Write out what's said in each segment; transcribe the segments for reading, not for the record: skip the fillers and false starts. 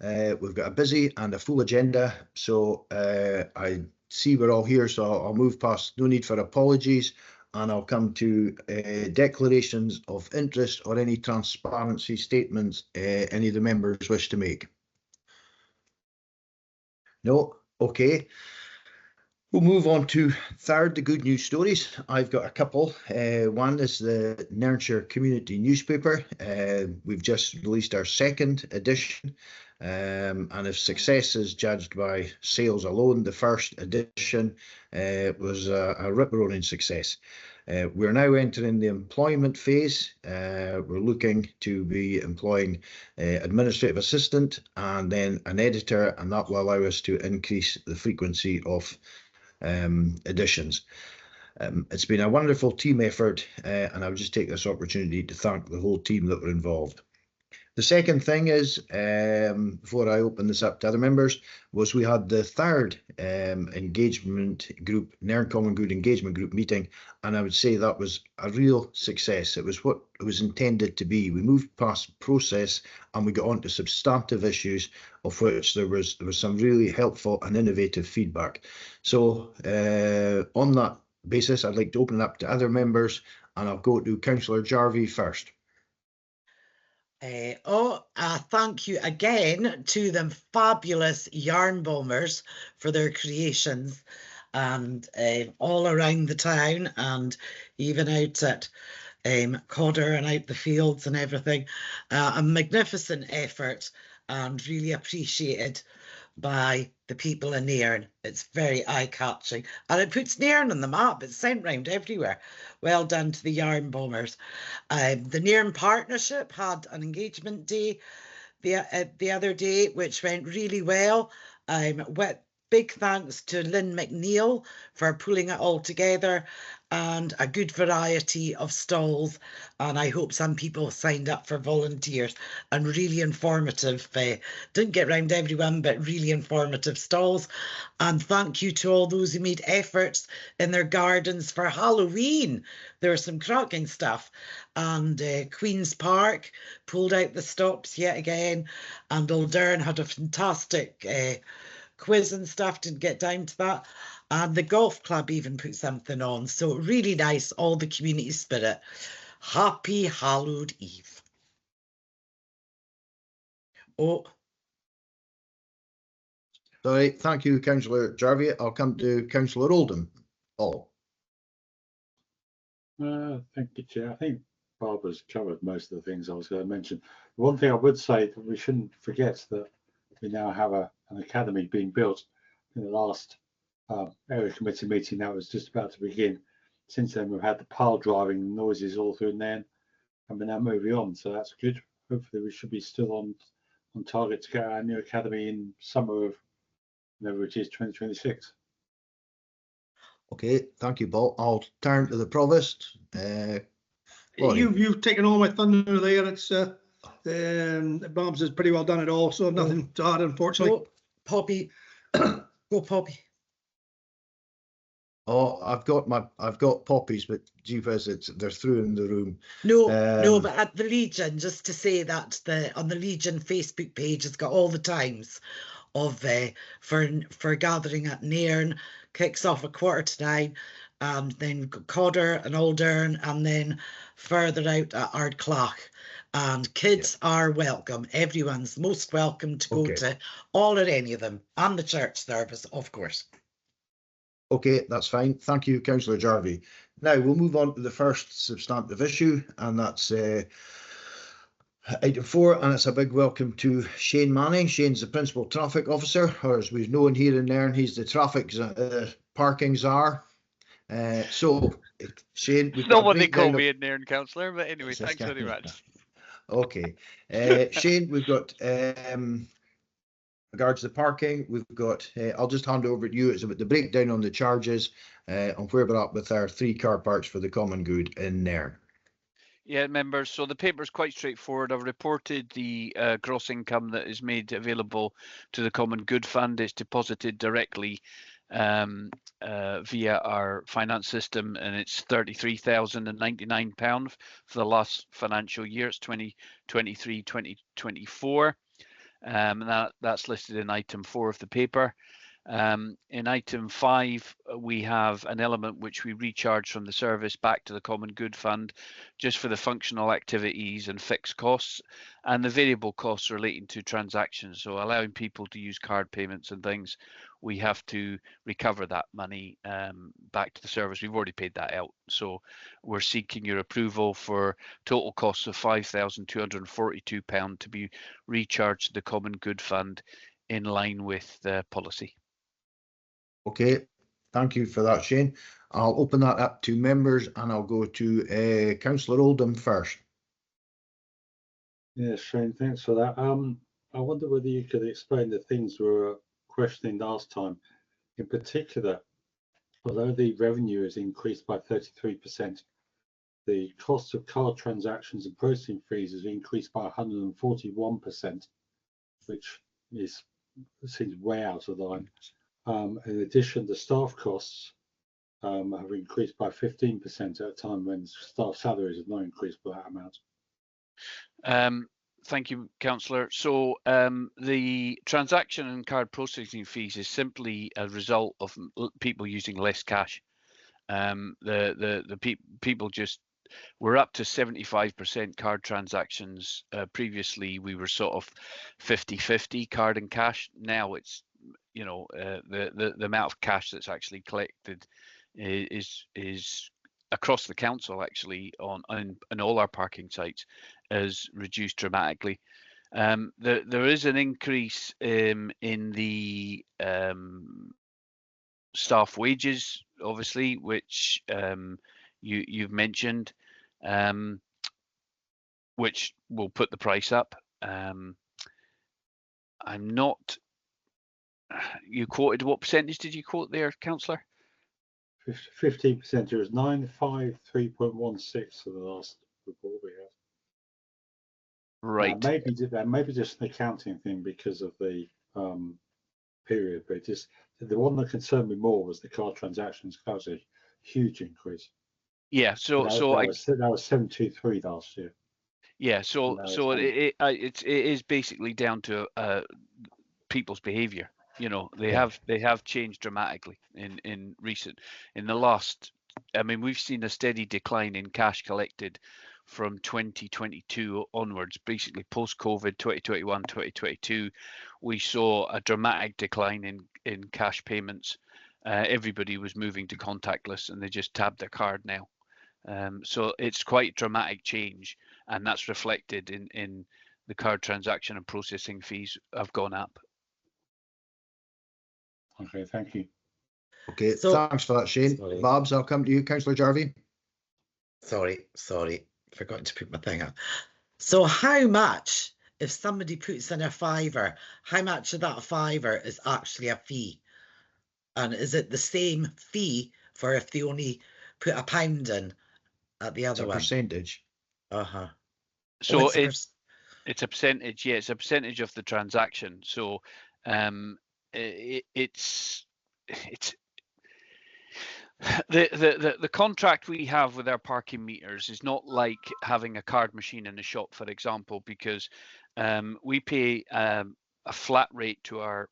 We've got a busy and a full agenda, so I see we're all here, so I'll move past, no need for apologies, and I'll come to declarations of interest or any transparency statements any of the members wish to make. No? Okay. We'll move on to third, the good news stories. I've got a couple. One is the Nairnshire Community Newspaper. We've just released our second edition, and if success is judged by sales alone, the first edition was a rip-roaring success. We're now entering the employment phase. We're looking to be employing administrative assistant and then an editor, and that will allow us to increase the frequency of editions. It's been a wonderful team effort, and I would just take this opportunity to thank the whole team that were involved. The second thing is, before I open this up to other members, was we had the third engagement group, Nairn Common Good Engagement Group meeting, and I would say that was a real success. It was what it was intended to be. We moved past process and we got on to substantive issues, of which there was some really helpful and innovative feedback. So on that basis, I'd like to open it up to other members, and I'll go to Councillor Jarvie first. Thank you again to the fabulous yarn bombers for their creations, and all around the town and even out at Codder and out the fields and everything. A magnificent effort and really appreciated by the people in Nairn. It's very eye-catching and it puts Nairn on the map. It's sent round everywhere. Well done to the yarn bombers. The Nairn Partnership had an engagement day the other day, which went really well. With big thanks to Lynn McNeil for pulling it all together, and a good variety of stalls, and I hope some people signed up for volunteers, and really informative. Didn't get round everyone, but really informative stalls. And thank you to all those who made efforts in their gardens for Halloween. There was some cracking stuff, and Queen's Park pulled out the stops yet again, and Nairn had a fantastic quiz and stuff. Didn't get down to that. And the golf club even put something on. So really nice, all the community spirit. Happy Hallowed Eve. Oh. Sorry, thank you, Councillor Jarvie. I'll come to Councillor Oldham. Thank you, Chair. I think Barbara's covered most of the things I was going to mention. One thing I would say that we shouldn't forget that we now have an academy being built. In the last area committee meeting that was just about to begin. Since then, we've had the pile driving noises all through Nairn, and we're now moving on, so that's good. Hopefully, we should be still on target to get our new academy in summer of whenever it is 2026. Okay, thank you, Paul. I'll turn to the Provost. You've taken all my thunder there. It's Bob's has pretty well done it all, so nothing to add, unfortunately. Oh, Poppy. Go Poppy. Oh, I've got poppies, but jeepers, they're through in the room. No, but at the Legion, just to say that on the Legion Facebook page has got all the times of for gathering at Nairn. Kicks off at 8:45, and then Codder and Aldern, and then further out at Ardclach. And kids are welcome. Everyone's most welcome to go to all or any of them, and the church service, of course. Okay, that's fine. Thank you, Councillor Jarvie. Now we'll move on to the first substantive issue, and that's item 4, and it's a big welcome to Shane Manning. Shane's the Principal Traffic Officer, or as we've known here in Nairn, he's the traffic parking czar. So, Shane... It's not what they call me in Nairn, Councillor, but anyway, thanks very much. Okay. Shane, we've got... regards to the parking, we've got, I'll just hand over to you. It's about the breakdown on the charges on where we're at with our 3 car parks for the common good in Nairn. Yeah, members, so the paper's quite straightforward. I've reported the gross income that is made available to the Common Good Fund. It's deposited directly via our finance system, and it's £33,099 for the last financial year. It's 2023-2024. and that's listed in item 4 of the paper. In item 5, we have an element which we recharge from the service back to the Common Good Fund, just for the functional activities and fixed costs, and the variable costs relating to transactions. So allowing people to use card payments and things, we have to recover that money back to the service. We've already paid that out. So we're seeking your approval for total costs of £5,242 to be recharged to the Common Good Fund in line with the policy. Okay, thank you for that, Shane. I'll open that up to members and I'll go to Councillor Oldham first. Yeah, Shane, thanks for that. I wonder whether you could explain the things we were questioning last time. In particular, although the revenue has increased by 33%, the cost of card transactions and processing fees has increased by 141%, which seems way out of line. In addition, the staff costs have increased by 15% at a time when staff salaries have not increased by that amount. Thank you, Councillor. So the transaction and card processing fees is simply a result of people using less cash. People just, we're up to 75% card transactions. Previously, we were sort of 50-50 card and cash. Now it's, you know, the amount of cash that's actually collected is across the council, actually, on all our parking sites, has reduced dramatically. There is an increase in the staff wages, obviously, which you've mentioned, which will put the price up. I'm not. You quoted, what percentage did you quote there, Councillor? 15%. It was 953.16 for the last report we had. Right. Maybe just an accounting thing because of the period, but just the one that concerned me more was the card transactions. That was a huge increase. Yeah. So that was 723 last year. Yeah. So it is basically down to people's behaviour. You know, they have changed dramatically in the last. I mean, we've seen a steady decline in cash collected from 2022 onwards. Basically, post-COVID, 2021, 2022, we saw a dramatic decline in cash payments. Everybody was moving to contactless, and they just tabbed their card now. So it's quite dramatic change, and that's reflected in the card transaction and processing fees have gone up. Okay, thank you. Okay, so, thanks for that, Shane. Sorry. Babs, I'll come to you, Councillor Jarvie. Sorry, forgot to put my thing up. So how much, if somebody puts in a £5, how much of that £5 is actually a fee? And is it the same fee for if they only put £1 in at the other one? It's a percentage. Uh-huh. So it's a percentage, yeah, it's a percentage of the transaction. So it's the contract we have with our parking meters is not like having a card machine in a shop, for example, because we pay a flat rate to our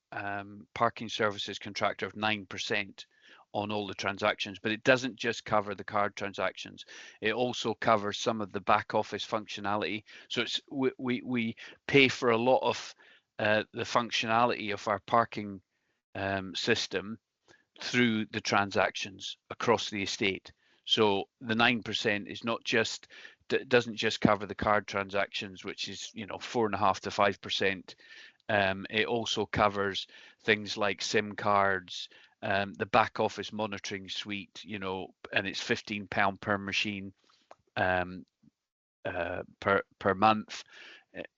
parking services contractor of 9% on all the transactions, but it doesn't just cover the card transactions. It also covers some of the back office functionality. So it's we pay for a lot of the functionality of our parking system through the transactions across the estate. So the 9% is not just, doesn't just cover the card transactions, which is 4.5 to 5%. It also covers things like SIM cards, the back office monitoring suite, and it's £15 per machine per month.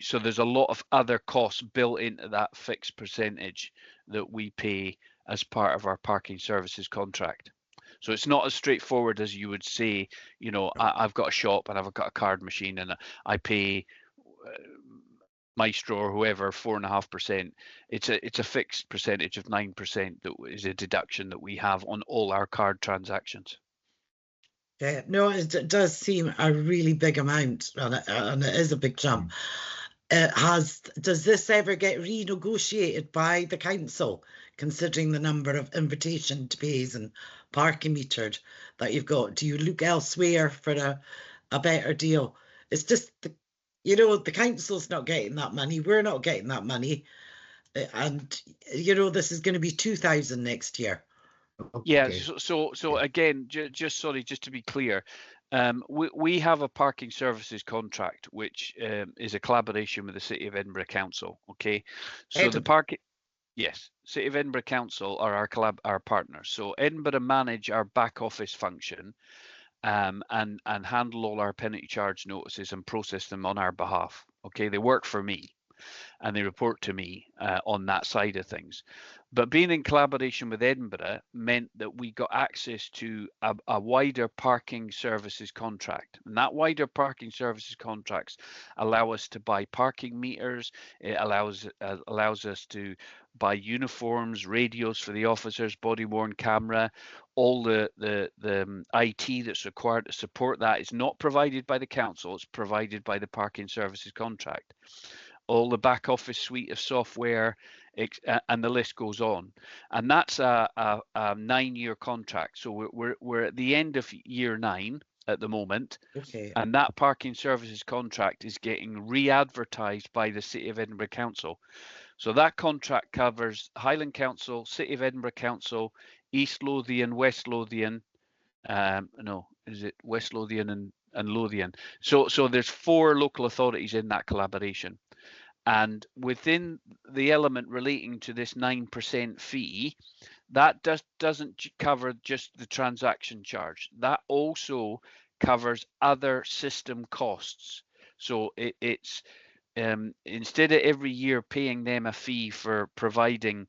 So there's a lot of other costs built into that fixed percentage that we pay as part of our parking services contract. So it's not as straightforward as you would say, I've got a shop and I've got a card machine and I pay Maestro or whoever 4.5%. It's a fixed percentage of 9% that is a deduction that we have on all our card transactions. Yeah, no, it does seem a really big amount, and it is a big jump. does this ever get renegotiated by the council, considering the number of invitation to pays and parking metered that you've got? Do you look elsewhere for a better deal? It's just, the council's not getting that money, we're not getting that money, and, this is going to be 2,000 next year. Yeah, Okay. so again, just to be clear, we have a parking services contract, which is a collaboration with the City of Edinburgh Council. Okay, so the parking, yes, City of Edinburgh Council are our partners. So Edinburgh manage our back office function, and handle all our penalty charge notices and process them on our behalf. Okay, they work for me, and they report to me on that side of things. But being in collaboration with Edinburgh meant that we got access to a wider parking services contract. And that wider parking services contracts allow us to buy parking meters. It allows us to buy uniforms, radios for the officers, body-worn camera. All the IT that's required to support that is not provided by the council, it's provided by the parking services contract. All the back office suite of software, and the list goes on. And that's a 9-year contract. So we're at the end of year 9 at the moment. Okay. And that parking services contract is getting re-advertised by the City of Edinburgh Council. So that contract covers Highland Council, City of Edinburgh Council, East Lothian, West Lothian. No, is it West Lothian and Lothian? So there's 4 local authorities in that collaboration. And within the element relating to this 9% fee, that doesn't cover just the transaction charge. That also covers other system costs. So it's instead of every year paying them a fee for providing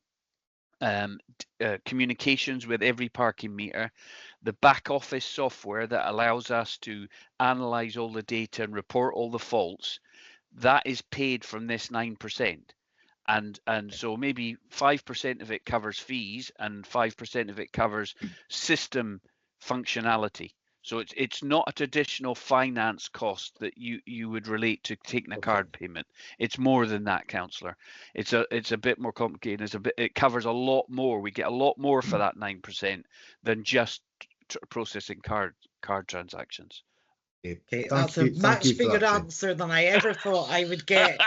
communications with every parking meter, the back office software that allows us to analyze all the data and report all the faults, that is paid from this 9%. And so maybe 5% of it covers fees and 5% of it covers system functionality. So it's not a traditional finance cost that you would relate to taking a card payment. It's more than that, councillor. It's a bit more complicated. It covers a lot more. We get a lot more for that 9% than just processing card transactions. Okay, that's a much bigger answer than I ever thought I would get.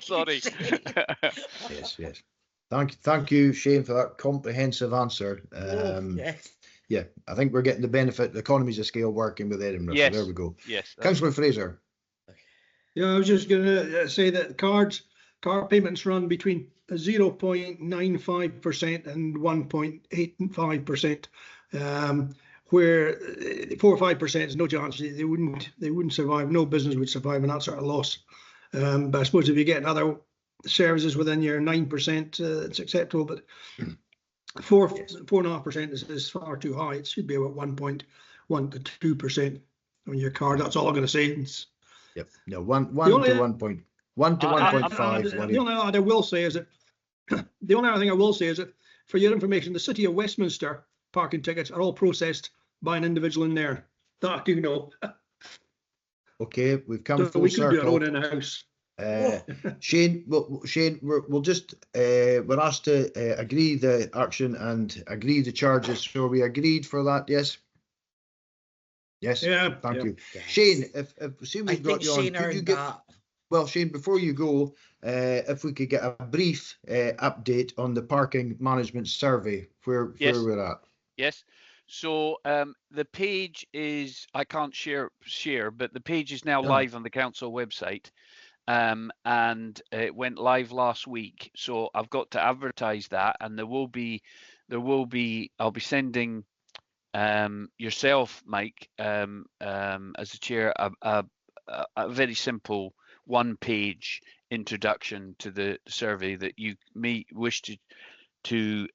Sorry. Yes. Thank you, Shane, for that comprehensive answer. Yes. Yeah, I think we're getting the benefit, the economies of scale working with Edinburgh. Yes. So there we go. Yes. Councillor Fraser. Yeah, I was just going to say that car payments run between 0.95% and 1.85%, where 4 or 5% is no chance. They wouldn't survive. No business would survive in that sort of loss. But I suppose if you get other services within your 9%, it's acceptable. But 4.5% is far too high. It should be about 1.1 to 2% on your card. That's all I'm going to say. Yep. No, 1 to 1.5. The only other thing I will say is that for your information, the City of Westminster parking tickets are all processed by an individual in there. That I do know. Okay, we've come So full we could circle. do our own in the house. Shane, we'll just we're asked to agree the action and agree the charges. So we agreed for that, yes? Yes. Yeah. Thank you, Yes. Shane. If we've got you on, Shane could you earned give? that. Well, Shane, before you go, if we could get a brief update on the parking management survey, where we're at. Yes. So the page is, I can't share, but the page is now live on the council website. And it went live last week. So I've got to advertise that, and I'll be sending yourself, Mike, as a chair, a very simple 1-page introduction to the survey that you may wish to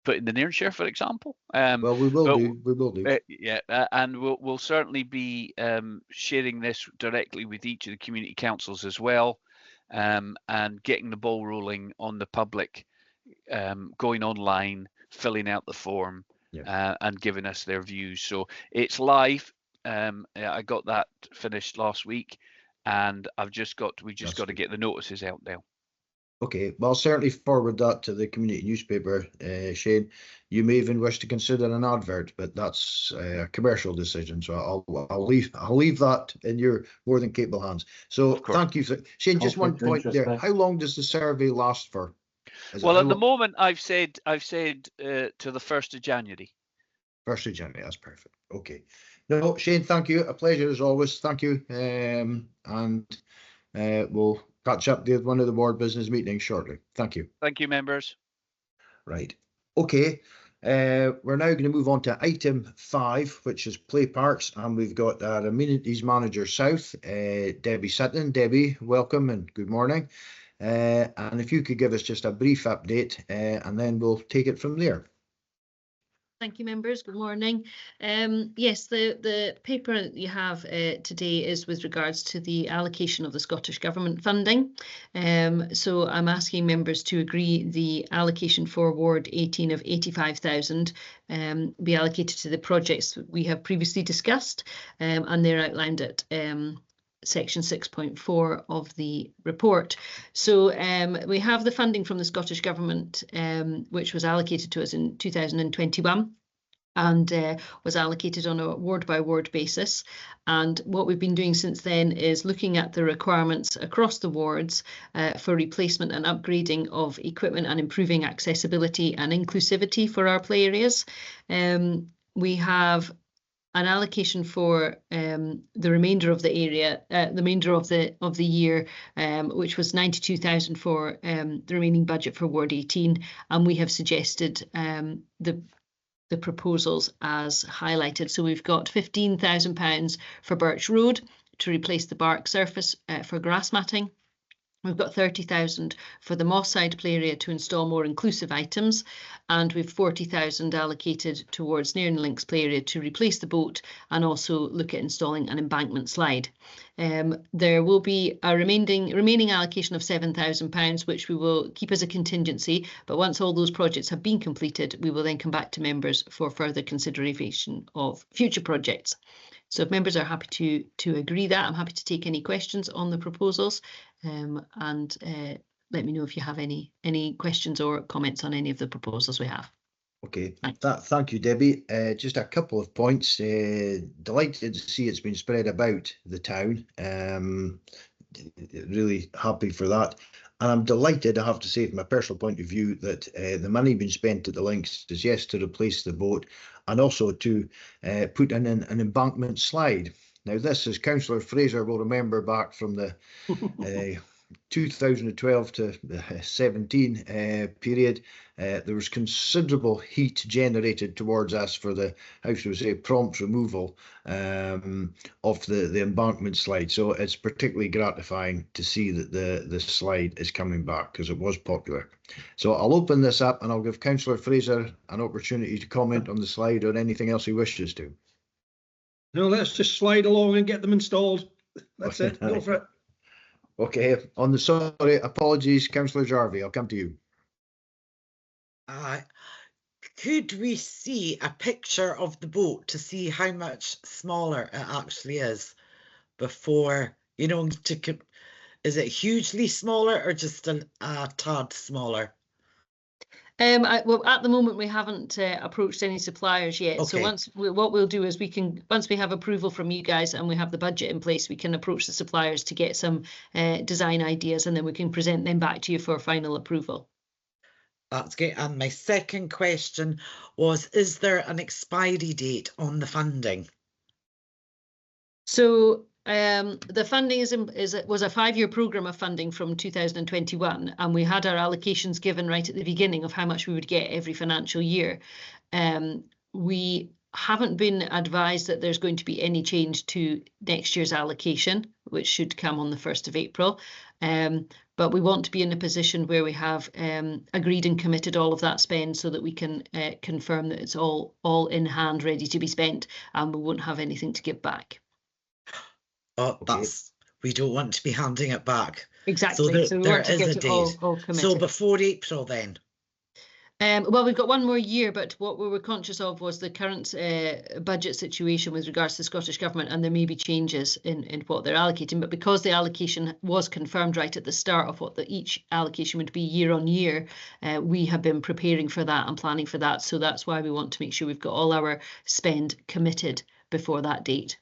put in the Nairnshire, for example. Well, we will do. Yeah, and we'll certainly be sharing this directly with each of the community councils as well, and getting the ball rolling on the public, going online, filling out the form, and giving us their views. So it's live. I got that finished last week, and we've just got to good. get the notices out now. Okay, well, I'll certainly forward that to the community newspaper, Shane. You may even wish to consider an advert, but that's a commercial decision. So I'll leave that in your more than capable hands. So thank you, Shane. Just one point there. How long does the survey last for? Well, at the moment, I've said to the 1st of January. 1st of January. That's perfect. Okay. No, Shane, thank you. A pleasure as always. Thank you. And we'll catch up with one of the board business meetings shortly. Thank you. Thank you, members. Right. Okay. We're now going to move on to item 5, which is play parks, and we've got our amenities manager South, Debbie Sutton. Debbie, welcome and good morning. And if you could give us just a brief update, and then we'll take it from there. Thank you, members. Good morning. Yes, the paper that you have today is with regards to the allocation of the Scottish Government funding. So I'm asking members to agree the allocation for Ward 18 of 85,000 be allocated to the projects we have previously discussed, and they're outlined at section 6.4 of the report. So we have the funding from the Scottish Government, which was allocated to us in 2021 and was allocated on a ward by ward basis. And what we've been doing since then is looking at the requirements across the wards for replacement and upgrading of equipment and improving accessibility and inclusivity for our play areas. We have an allocation for the remainder of the area, the remainder of the year, which was 92,000 for the remaining budget for Ward 18, and we have suggested the proposals as highlighted. So we've got £15,000 for Birch Road to replace the bark surface for grass matting. We've got 30,000 for the Mosside play area to install more inclusive items, and we've 40,000 allocated towards Nairn Links play area to replace the boat and also look at installing an embankment slide. There will be a remaining allocation of £7,000, which we will keep as a contingency, but once all those projects have been completed, we will then come back to members for further consideration of future projects. So if members are happy to agree that, I'm happy to take any questions on the proposals, and let me know if you have any questions or comments on any of the proposals we have. Okay, thank you, Debbie. Just a couple of points. Delighted to see it's been spread about the town. Really happy for that. And I'm delighted, I have to say, from a personal point of view, that the money being spent at the links is, yes, to replace the boat and also to put in an embankment slide. Now, this, as Councillor Fraser will remember back from the 2012 to 17 period, there was considerable heat generated towards us for the, how should we say, prompt removal of the embankment slide. So it's particularly gratifying to see that the slide is coming back, because it was popular. So I'll open this up and I'll give Councillor Fraser an opportunity to comment on the slide or anything else he wishes to. No, let's just slide along and get them installed. That's it. Go for it. Okay, on the sorry, apologies, Councillor Jarvie, I'll come to you. Could we see a picture of the boat to see how much smaller it actually is before, you know, is it hugely smaller or just a tad smaller? Well, at the moment we haven't approached any suppliers yet. Okay. So what we'll do is once we have approval from you guys and we have the budget in place, we can approach the suppliers to get some design ideas, and then we can present them back to you for final approval. That's great. And my second question was, is there an expiry date on the funding? So the funding was a 5-year programme of funding from 2021, and we had our allocations given right at the beginning of how much we would get every financial year. We haven't been advised that there's going to be any change to next year's allocation, which should come on the 1st of April. But we want to be in a position where we have agreed and committed all of that spend so that we can confirm that it's all in hand, ready to be spent, and we won't have anything to give back. Oh, we don't want to be handing it back. Exactly. So there is a date. all committed. So before April then? Well, we've got one more year, but what we were conscious of was the current budget situation with regards to the Scottish Government, and there may be changes in what they're allocating. But because the allocation was confirmed right at the start of what each allocation would be year on year, we have been preparing for that and planning for that. So that's why we want to make sure we've got all our spend committed before that date.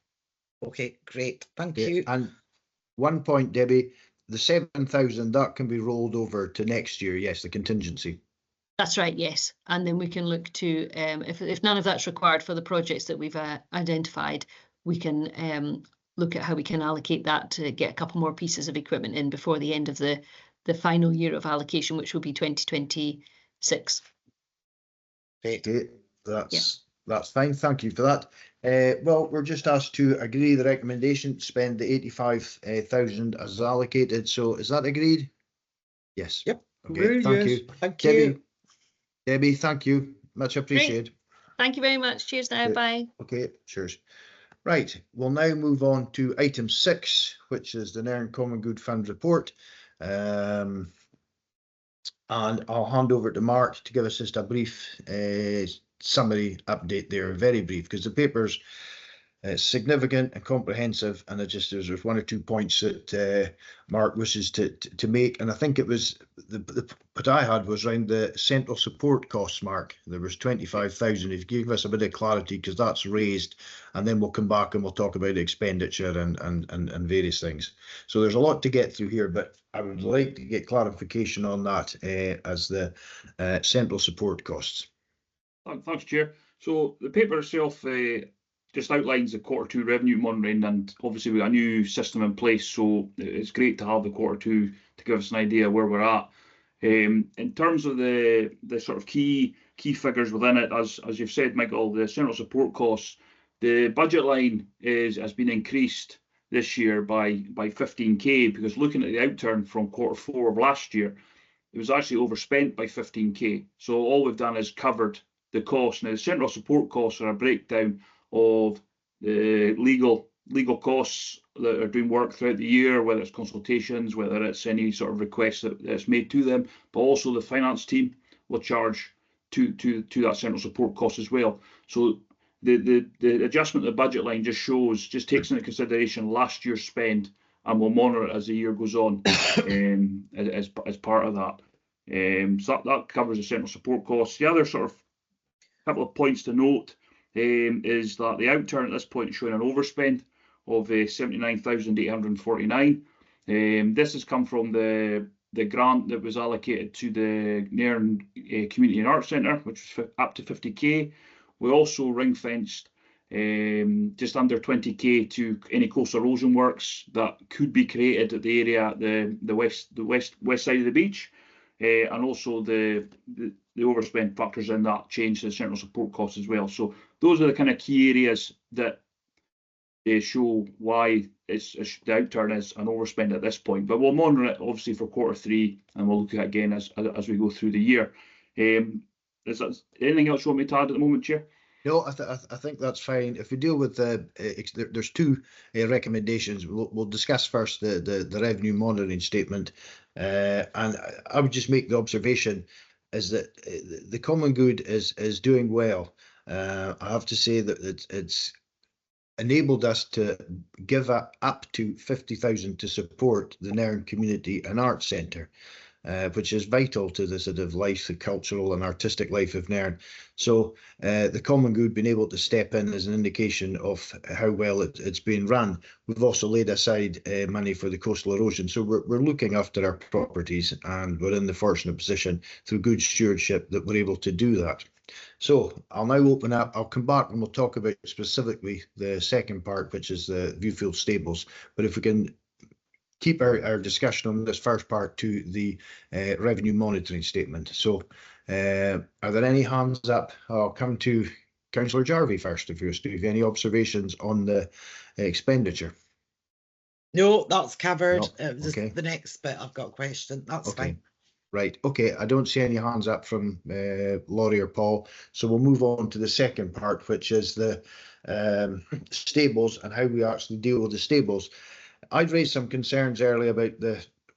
Okay, great. Thank you. And one point, Debbie, the 7,000, that can be rolled over to next year. Yes, the contingency. That's right, yes. And then we can look to, if none of that's required for the projects that we've identified, we can look at how we can allocate that to get a couple more pieces of equipment in before the end of the final year of allocation, which will be 2026. Great. Okay, that's fine. Thank you for that. Well, we're just asked to agree the recommendation to spend the 85,000 as allocated. So is that agreed? Yes. Yep. Okay, thank you. Thank you. Debbie, thank you. Much appreciated. Thank you very much. Cheers now. Okay. Bye. Okay, cheers. Right, we'll now move on to item 6, which is the Nairn Common Good Fund report. And I'll hand over to Mark to give us just a brief summary update there, very brief, because the paper's significant and comprehensive, and there's one or two points that Mark wishes to make. And I think it was what I had was around the central support costs, Mark. There was 25,000. If you give us a bit of clarity, because that's raised, and then we'll come back and we'll talk about expenditure and various things. So there's a lot to get through here, but I would like to get clarification on that as the central support costs. Thanks, Chair. So the paper itself just outlines the Q2 revenue monitoring, and obviously we've got a new system in place, so it's great to have the Q2 to give us an idea where we're at. In terms of the sort of key figures within it, as you've said, Michael, the central support costs, the budget line has been increased this year by 15k, because looking at the outturn from Q4 of last year, it was actually overspent by 15k. So all we've done is covered the cost. Now the central support costs are a breakdown of the legal costs that are doing work throughout the year, whether it's consultations, whether it's any sort of request that's made to them, but also the finance team will charge to that central support cost as well. So the adjustment of the budget line just takes into consideration last year's spend, and we'll monitor it as the year goes on as part of that. So that covers the central support costs. The other sort of couple of points to note is that the outturn at this point is showing an overspend of 79,849. This has come from the grant that was allocated to the Nairn Community and Arts Centre, which was up to 50k. We also ring-fenced just under 20k to any coastal erosion works that could be created at the area at the west side of the beach, and also the overspend factors in that change to the central support costs as well. So those are the kind of key areas that show why the outturn is an overspend at this point. But we'll monitor it obviously for Q3, and we'll look at it again as we go through the year. Is that anything else you want me to add at the moment, Chair? No, I think that's fine. If we deal with there's two recommendations. We'll discuss first the revenue monitoring statement, and I would just make the observation is that the common good is doing well. I have to say that it's enabled us to give up to 50,000 to support the Nairn Community and Arts Centre, which is vital to the sort of life, the cultural and artistic life of Nairn. So the common good being able to step in as an indication of how well it's been run. We've also laid aside money for the coastal erosion. So we're looking after our properties, and we're in the fortunate position through good stewardship that we're able to do that. So I'll now open up. I'll come back and we'll talk about specifically the second part, which is the Viewfield Stables. But if we can keep our discussion on this first part to the revenue monitoring statement. So are there any hands up? I'll come to Councillor Jarvie first, if you have any observations on the expenditure. No, that's covered. No. Okay. The next bit I've got a question. That's Okay. fine. Right, okay, I don't see any hands up from Laurie or Paul, so we'll move on to the second part, which is the stables and how we actually deal with the stables. I'd raised some concerns earlier about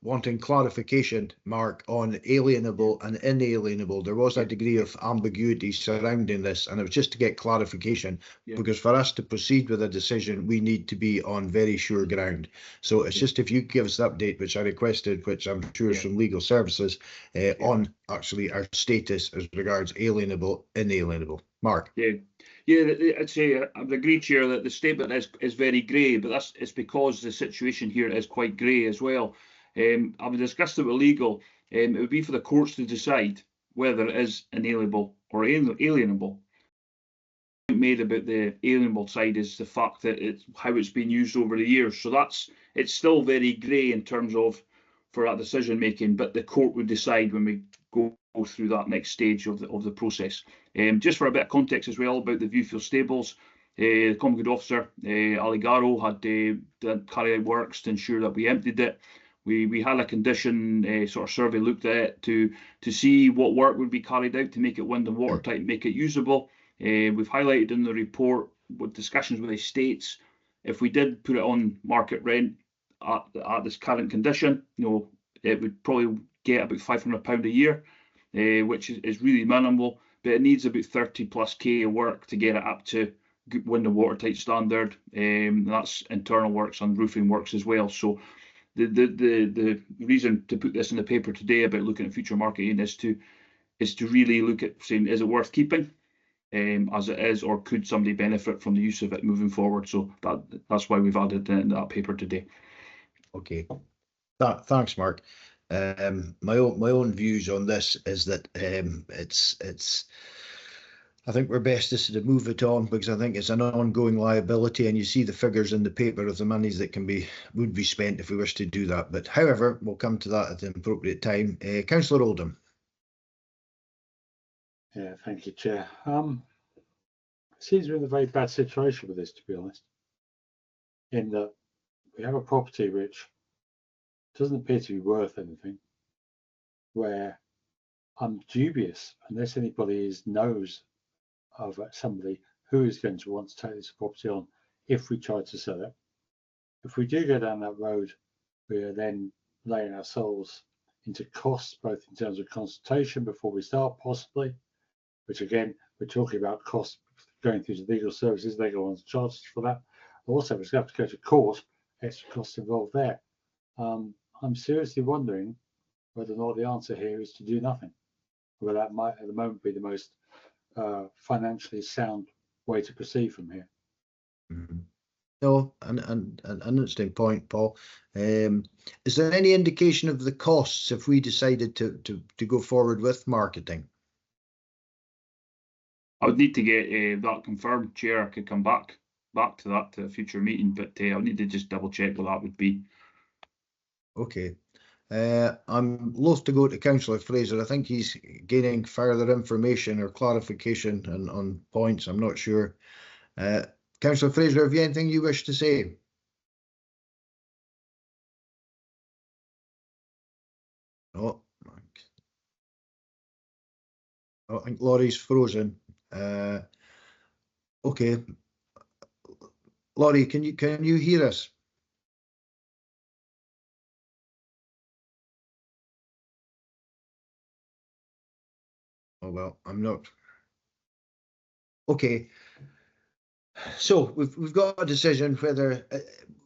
wanting clarification, Mark, on alienable and inalienable. There was a degree of ambiguity surrounding this, and it was just to get clarification, because for us to proceed with a decision, we need to be on very sure ground. So it's just if you give us the update, which I requested, which I'm sure is from legal services, on actually our status as regards alienable, inalienable. Mark. I'd say I would agree, Chair, that the statement is very grey, but it's because the situation here is quite grey as well. I've discussed it with legal. It would be for the courts to decide whether it is inalienable or alienable. The point made about the alienable side is the fact that how it's been used over the years. So it's still very grey in terms of for that decision making, but the court would decide when we go through that next stage of the process. Just for a bit of context as well about the Viewfield Stables, the Common Good Officer, Ali Garrow, had carried out works to ensure that we emptied it. We had a condition sort of survey looked at it to see what work would be carried out to make it wind and watertight, make it usable. We've highlighted in the report with discussions with the estates, if we did put it on market rent at this current condition, it would probably get about £500 a year, which is really minimal, but it needs about 30+K of work to get it up to wind and watertight standard. That's internal works and roofing works as well. So the reason to put this in the paper today about looking at future marketing is to really look at saying, is it worth keeping as it is, or could somebody benefit from the use of it moving forward? So that's why we've added it in that paper today. Okay, thanks, Mark. My own views on this is that I think we're best just to move it on, because I think it's an ongoing liability, and you see the figures in the paper of the monies that would be spent if we wish to do that. But however, we'll come to that at an appropriate time. Councillor Oldham. Yeah, thank you, Chair. It seems we're in a very bad situation with this, to be honest, in that we have a property which doesn't appear to be worth anything, where I'm dubious, unless anybody knows of somebody who is going to want to take this property on if we try to sell it. If we do go down that road, we are then laying ourselves into costs, both in terms of consultation before we start, possibly, which again, we're talking about costs going through the legal services, they go on to charge us for that. Also, we have to go to court, extra costs involved there. I'm seriously wondering whether or not the answer here is to do nothing, whether that might at the moment be the most financially sound way to proceed from here. Mm-hmm. No, an interesting point, Paul. Is there any indication of the costs if we decided to go forward with marketing? I would need to get that confirmed, Chair. I could come back to that to a future meeting, but I would need to just double check what that would be. Okay. I'm loath to go to Councillor Fraser. I think he's gaining further information or clarification on points. I'm not sure. Councillor Fraser, have you anything you wish to say? Oh, I think Laurie's frozen. Okay. Laurie, can you hear us? Oh well, I'm not. Okay. So we've got a decision whether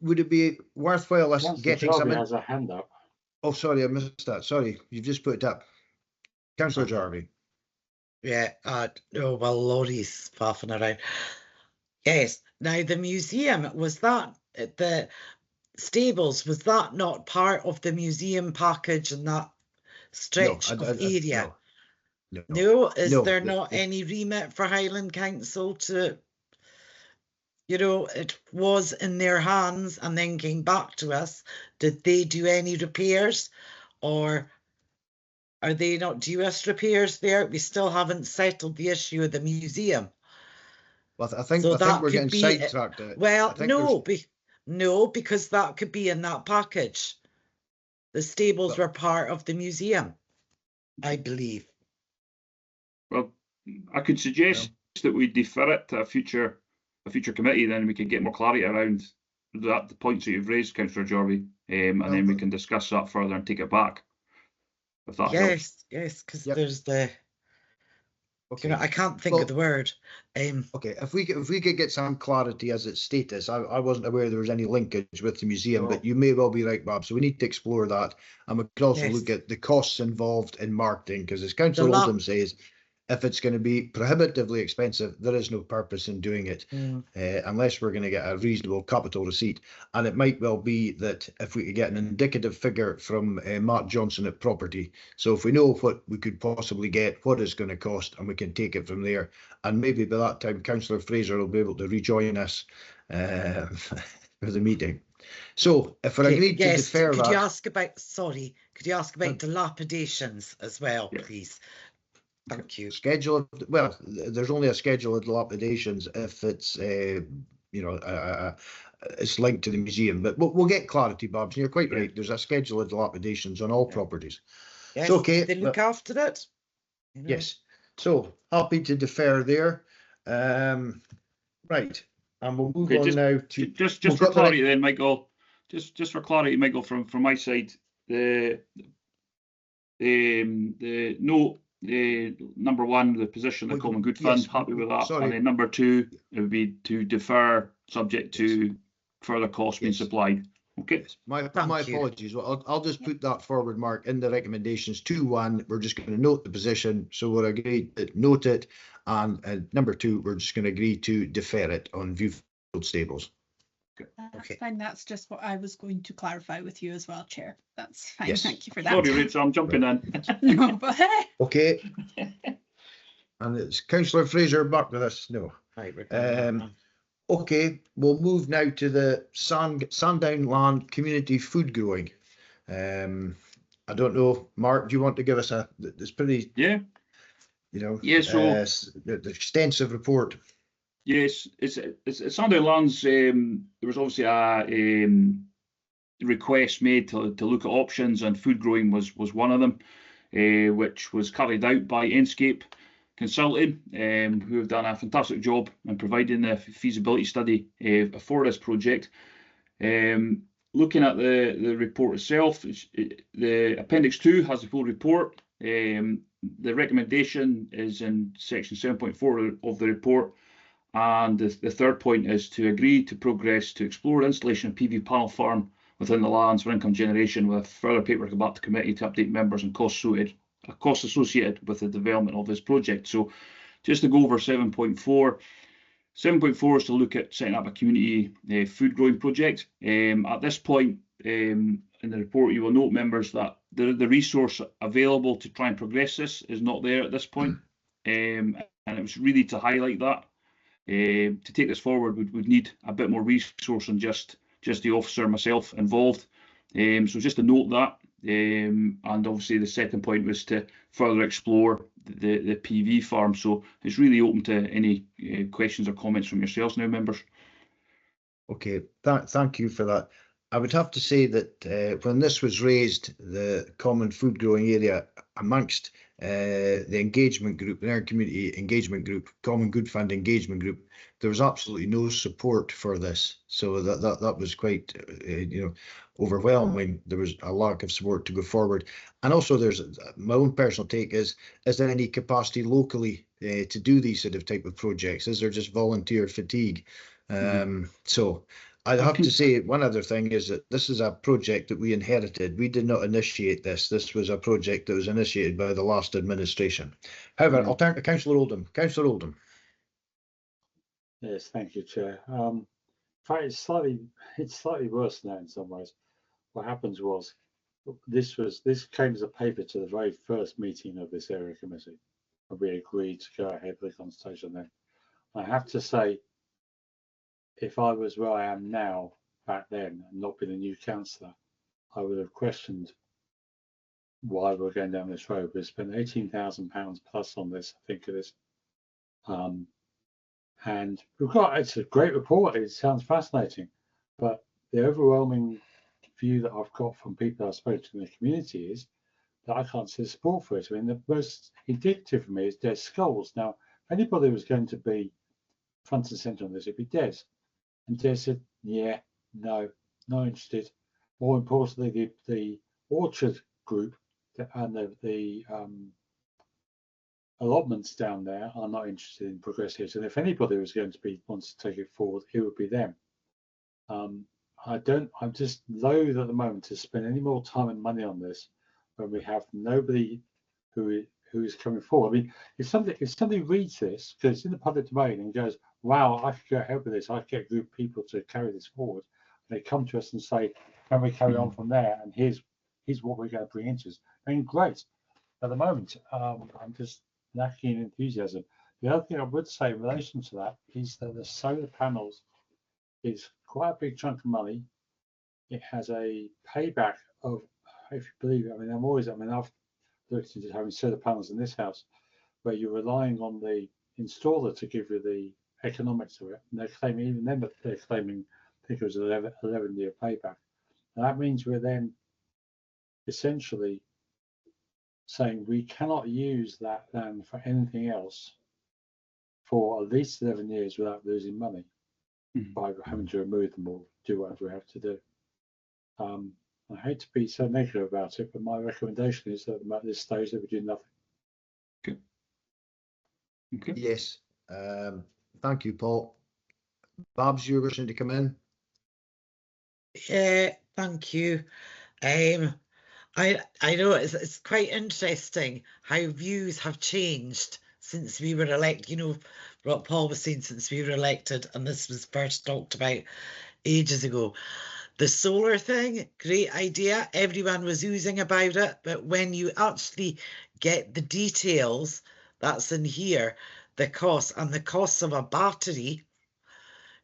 would it be worthwhile us getting some. Jarvie has a hand up. Oh, sorry, I missed that. Sorry, you've just put it up. Councillor Jarvie. Yeah. Oh well, Laurie's faffing around. Yes. Now the museum, was that the stables? Was that not part of the museum package and that stretch of area? No. Is there not any remit for Highland Council to, it was in their hands and then came back to us? Did they do any repairs, or are they not due us repairs there? We still haven't settled the issue of the museum. Well, I think we're getting sidetracked. Well, no, because that could be in that package. The stables were part of the museum, I believe. Well, I could suggest that we defer it to a future committee, then we could get more clarity around the points that you've raised, Councillor Jarvie, and then we can discuss that further and take it back. If that helps. Yes, because Yep. there's the, Okay. I can't think of the word. Okay, if we could get some clarity as its status, I wasn't aware there was any linkage with the museum, but you may well be right, Bob. So we need to explore that, and we could also look at the costs involved in marketing, because as Councillor Oldham says, if it's going to be prohibitively expensive, there is no purpose in doing it unless we're going to get a reasonable capital receipt. And it might well be that if we could get an indicative figure from Mark Johnson at Property, so if we know what we could possibly get, what it's going to cost, and we can take it from there. And maybe by that time, Councillor Fraser will be able to rejoin us for the meeting. So if we're agreed to defer that. Could you ask about dilapidations as well, please? Thank you. Schedule, well, there's only a schedule of dilapidations if it's, it's linked to the museum, but we'll get clarity, Babs. You're quite right. There's a schedule of dilapidations on all properties. Yes, so, okay, they look after it. Yes. So happy to defer there. Right. And we'll move on now to just for clarity then, Michael. Just for clarity, Michael, from my side, the note. Number one, the position of the Common Good Fund, happy with that. And then number two, it would be to defer subject to further costs being supplied. Okay. Yes. My apologies. Well, I'll just put that forward, Mark, in the recommendations 2.1. We're just going to note the position. So we're agreed to note it. And number two, we're just going to agree to defer it on Viewfield Stables. That's fine. That's just what I was going to clarify with you as well, Chair. That's fine. Yes. Thank you for that. Sorry, Rachel, I'm jumping in. No, but okay. And it's Councillor Fraser back with us. No. Right. Okay, we'll move now to the Sandown Land Community Food Growing. I don't know, Mark, do you want to give us it's pretty, so the extensive report. Yes, it's Sandown Lands. There was obviously a request made to look at options, and food growing was one of them, which was carried out by Enscape Consulting, who have done a fantastic job in providing the feasibility study for this project. Looking at the report itself, the Appendix 2 has the full report. The recommendation is in section 7.4 of the report. And the third point is to agree to progress to explore installation of PV panel farm within the lands for income generation, with further paperwork about the committee to update members and costs associated with the development of this project. So just to go over 7.4. 7.4 is to look at setting up a community food growing project. At this point in the report, you will note, members, that the resource available to try and progress this is not there at this point. And it was really to highlight that. To take this forward, we'd need a bit more resource than just the officer, myself, involved. So just to note that. And obviously the second point was to further explore the PV farm. So it's really open to any questions or comments from yourselves now, members. Okay, thank you for that. I would have to say that when this was raised, the common food growing area amongst the engagement group, the Nairn Community Engagement Group, Common Good Fund Engagement Group, there was absolutely no support for this. So that was quite, overwhelming. There was a lack of support to go forward. And also, there's my own personal take is there any capacity locally to do these sort of type of projects? Is there just volunteer fatigue? So I have to say one other thing is that this is a project that we inherited. We did not initiate this. This was a project that was initiated by the last administration. However, I'll turn to Councillor Oldham. Councillor Oldham. Yes, thank you, Chair. In fact, it's slightly worse now in some ways. What happens was this came as a paper to the very first meeting of this area committee, and we agreed to go ahead with the consultation then. I have to say, if I was where I am now back then and not been a new councillor, I would have questioned why we're going down this road. We spent £18,000 plus on this, I think it is. And it's a great report. It sounds fascinating, but the overwhelming view that I've got from people I've spoken to in the community is that I can't see support for it. I mean, the most indicative for me is Des Scholes. Now, if anybody was going to be front and centre on this, it'd be Des. And Des said, yeah, No, not interested. More importantly, the orchard group and the allotments down there are not interested in progressives. And if anybody was going to wants to take it forward, it would be them. I'm just loath at the moment to spend any more time and money on this when we have nobody who is coming forward. I mean, if somebody reads this, because it's in the public domain, and goes, wow, I could get help with this, I could get a group of people to carry this forward, and they come to us and say, can we carry on from there? And here's what we're going to bring into us. I mean, great. At the moment, I'm just lacking in enthusiasm. The other thing I would say in relation to that is that the solar panels is quite a big chunk of money. It has a payback of, if you believe it, I mean, I've looked into having solar panels in this house where you're relying on the installer to give you the economics of it. And they're claiming, even then, they're claiming, I think it was 11-year payback. And that means we're then essentially saying we cannot use that land for anything else for at least 11 years without losing money by having to remove them or do whatever we have to do. I hate to be so negative about it, but my recommendation is that at this stage that we do nothing. Okay. Okay. Yes. Thank you, Paul. Babs, you were going to come in? Yeah, thank you. I know it's quite interesting how views have changed since we were elected. You know what Paul was saying, since we were elected, and this was first talked about ages ago. The solar thing, great idea. Everyone was oozing about it, but when you actually get the details, that's in here, the cost and the cost of a battery,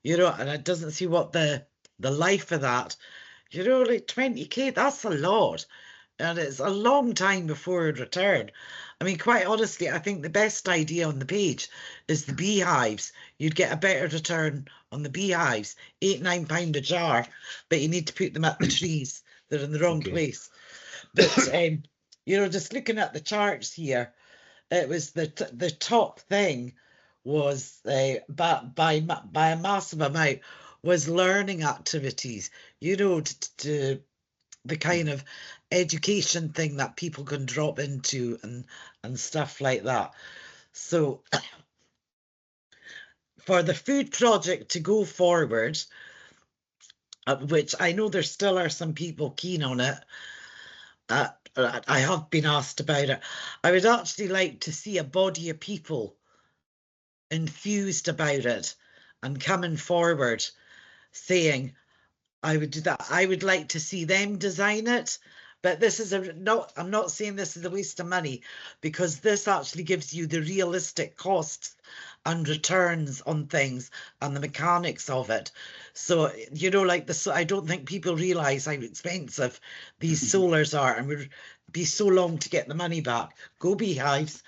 you know, and it doesn't see what the life of that, you know, like 20k, that's a lot. And it's a long time before it return. I mean, quite honestly, I think the best idea on the page is the beehives. You'd get a better return on the beehives, £8-9 a jar, but you need to put them at the trees. They're in the wrong place. But you know, just looking at the charts here, it was the top thing was by a massive amount was learning activities. You know, to the kind of education thing that people can drop into and stuff like that. So for the food project to go forward, which I know there still are some people keen on it, I have been asked about it. I would actually like to see a body of people enthused about it and coming forward saying, I would do that. I would like to see them design it, but this is I'm not saying this is a waste of money, because this actually gives you the realistic costs and returns on things and the mechanics of it. So, you know, like I don't think people realize how expensive these solars are, and would be so long to get the money back. Go beehives.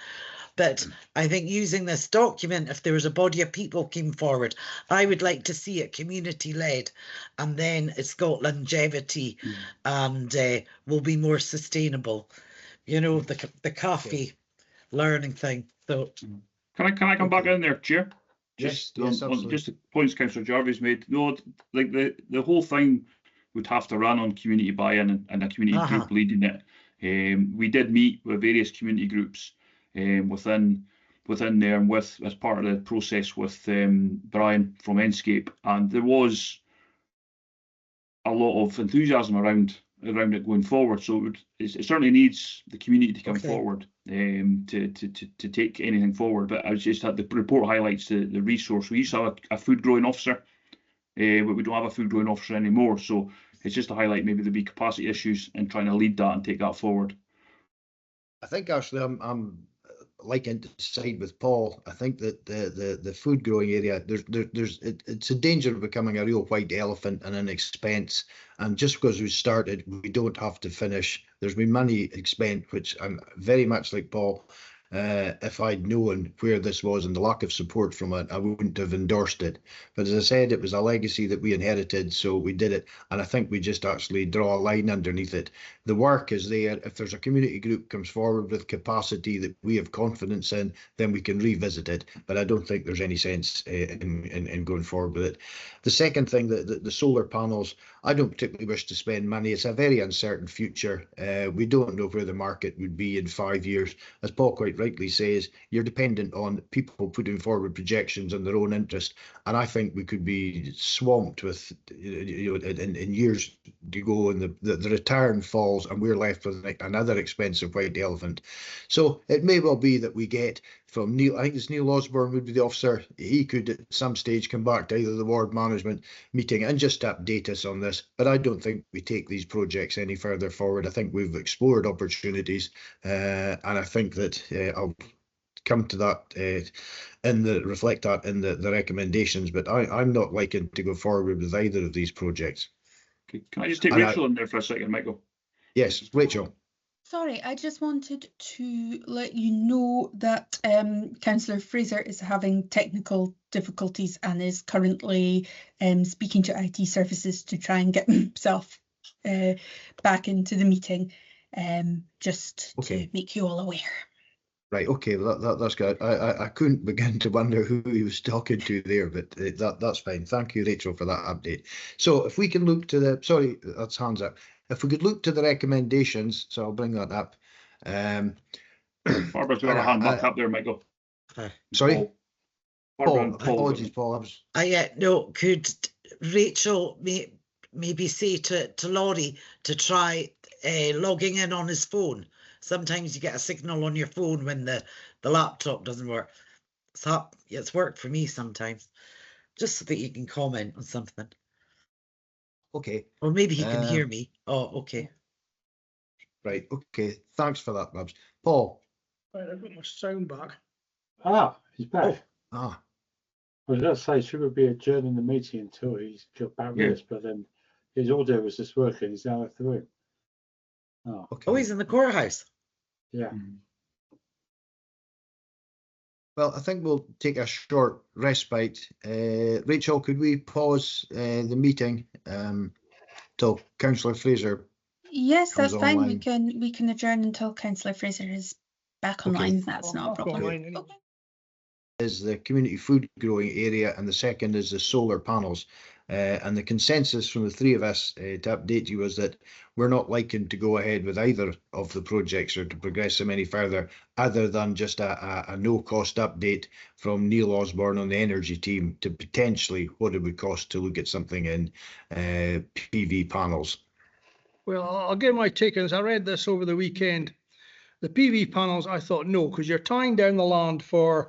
But I think using this document, if there was a body of people came forward, I would like to see it community-led, and then it's got longevity and will be more sustainable. You know, the coffee learning thing. So can I come back in there, Chair? Just the points Councillor Jarvis made. No, like the whole thing would have to run on community buy-in and a community group leading it. We did meet with various community groups within there, and as part of the process with Brian from Enscape, and there was a lot of enthusiasm around it going forward. So it certainly needs the community to come forward to take anything forward. But I was just the report highlights the resource. We used to have a food growing officer, but we don't have a food growing officer anymore. So it's just to highlight maybe there'll be capacity issues and trying to lead that and take that forward. I think actually I'm liking to side with Paul. I think that the food growing area, it's a danger of becoming a real white elephant and an expense. And just because we started, we don't have to finish. There's been money expended, which I'm very much like Paul. If I'd known where this was and the lack of support from it, I wouldn't have endorsed it. But as I said, it was a legacy that we inherited, so we did it. And I think we just actually draw a line underneath it. The work is there. If there's a community group comes forward with capacity that we have confidence in, then we can revisit it. But I don't think there's any sense in going forward with it. The second thing, the solar panels, I don't particularly wish to spend money. It's a very uncertain future. We don't know where the market would be in 5 years. As Paul quite rightly says, you're dependent on people putting forward projections in their own interest. And I think we could be swamped with, in years to go, and the return falls and we're left with another expensive white elephant. So it may well be that we get from Neil, I think it's Neil Osborne would be the officer. He could at some stage come back to either the ward management meeting and just update us on this. But I don't think we take these projects any further forward. I think we've explored opportunities, and I think that I'll come to that reflect that in the recommendations. But I'm not liking to go forward with either of these projects. Okay. Can I just take Rachel in there for a second, Michael? Yes, Rachel. Sorry, I just wanted to let you know that Councillor Fraser is having technical difficulties and is currently speaking to IT services to try and get himself back into the meeting, just to make you all aware. Right, okay, well, that's good. I couldn't begin to wonder who he was talking to there, but that's fine. Thank you, Rachel, for that update. So if we can look to the, sorry, that's hands up. If we could look to the recommendations, so I'll bring that up. Barbara's got her hand back up there, Michael. Sorry? Paul. Apologies, Paul. No, could Rachel maybe say to Laurie to try logging in on his phone? Sometimes you get a signal on your phone when the laptop doesn't work. So it's worked for me sometimes, just so that you can comment on something. Okay. Or maybe he can hear me. Oh, okay. Right, okay. Thanks for that, Babs. Paul. Right, I've got my sound back. Ah, he's back. I was going to say, should we be adjourning the meeting until he's got back with us, but then his audio was just working. He's now left the room. Oh, okay. Oh, he's in the courthouse. Yeah. Well, I think we'll take a short respite. Rachel, could we pause the meeting till Councillor Fraser? Yes, that's fine. Online. We can adjourn until Councillor Fraser is back online. That's not a problem. Online. Okay. Is the community food growing area, and the second is the solar panels. And the consensus from the three of us to update you was that we're not liking to go ahead with either of the projects or to progress them any further, other than just a no-cost update from Neil Osborne on the energy team to potentially what it would cost to look at something in PV panels. Well, I'll give my take on this. I read this over the weekend. The PV panels, I thought no, because you're tying down the land for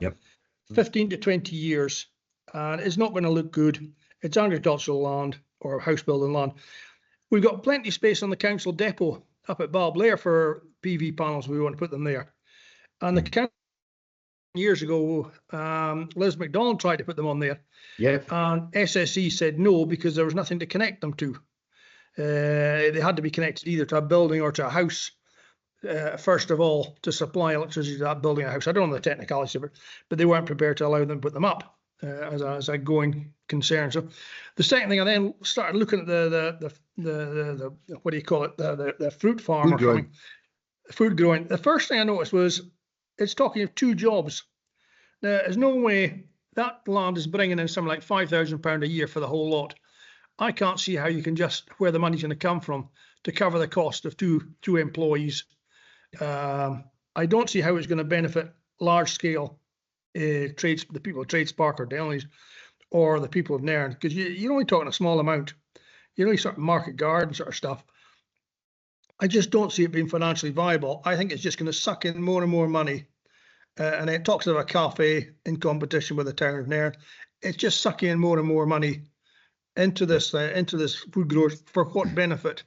15 to 20 years, and it's not going to look good. It's agricultural land or house building land. We've got plenty of space on the council depot up at Balblair for PV panels. We want to put them there. And the council years ago, Liz McDonald tried to put them on there. Yep. And SSE said no, because there was nothing to connect them to. They had to be connected either to a building or to a house, first of all, to supply electricity to that building or house. I don't know the technicalities of it, but they weren't prepared to allow them to put them up as a going concern. So the second thing, I then started looking at the what do you call it, the fruit farm food growing. The first thing I noticed was it's talking of 2 jobs. Now, there's no way that land is bringing in something like £5,000 a year for the whole lot. I can't see how you can just, where the money's going to come from to cover the cost of two employees. I don't see how it's going to benefit large scale trades, the people of Tradespark or Denley's or the people of Nairn, because you're only talking a small amount. You know, you sort of market garden sort of stuff. I just don't see it being financially viable. I think it's just going to suck in more and more money. And it talks of a cafe in competition with the town of Nairn. It's just sucking in more and more money into this food growth. For what benefit?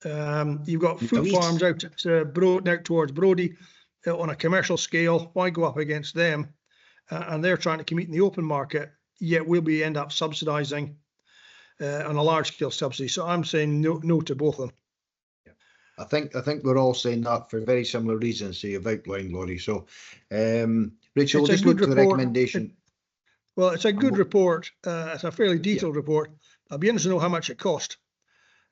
You've got food farms out at towards Brodie on a commercial scale. Why go up against them? And they're trying to compete in the open market, yet we'll end up subsidising on a large scale subsidy. So I'm saying no to both of them. I think we're all saying that for very similar reasons. So you've outlined, Laurie. So, Rachel, It's a just look good at the report. recommendation. Well, it's a good report. It's a fairly detailed report. I'll be interested to know how much it cost.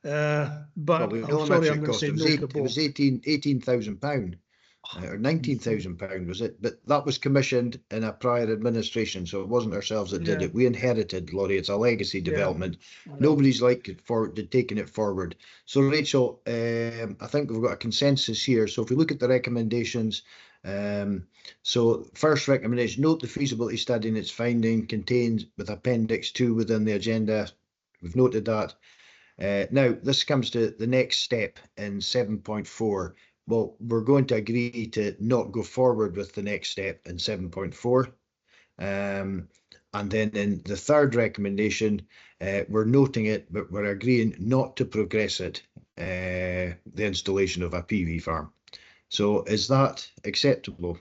But Well, we know I'm how much sorry, it I'm going to cost. say It was, no to the it was poll. £18,000 or £19,000, was it? But that was commissioned in a prior administration, so it wasn't ourselves that did Yeah. it. We inherited, Laurie. It's a legacy development. No. Nobody's taking it forward. So, Rachel, I think we've got a consensus here. So if we look at the recommendations, so first recommendation, note the feasibility study and its finding contained with Appendix 2 within the agenda. We've noted that. Now, this comes to the next step in 7.4. Well, we're going to agree to not go forward with the next step in 7.4. And then in the third recommendation, we're noting it, but we're agreeing not to progress it, the installation of a PV farm. So is that acceptable?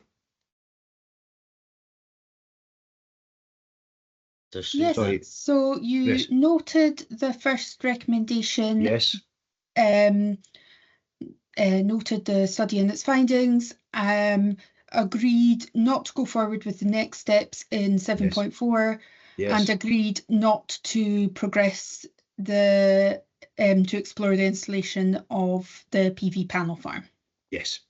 Yes, Sorry. so you Yes. noted the first recommendation. Yes. Noted the study and its findings, agreed not to go forward with the next steps in 7.4, Yes. and agreed not to progress the to explore the installation of the PV panel farm. Yes.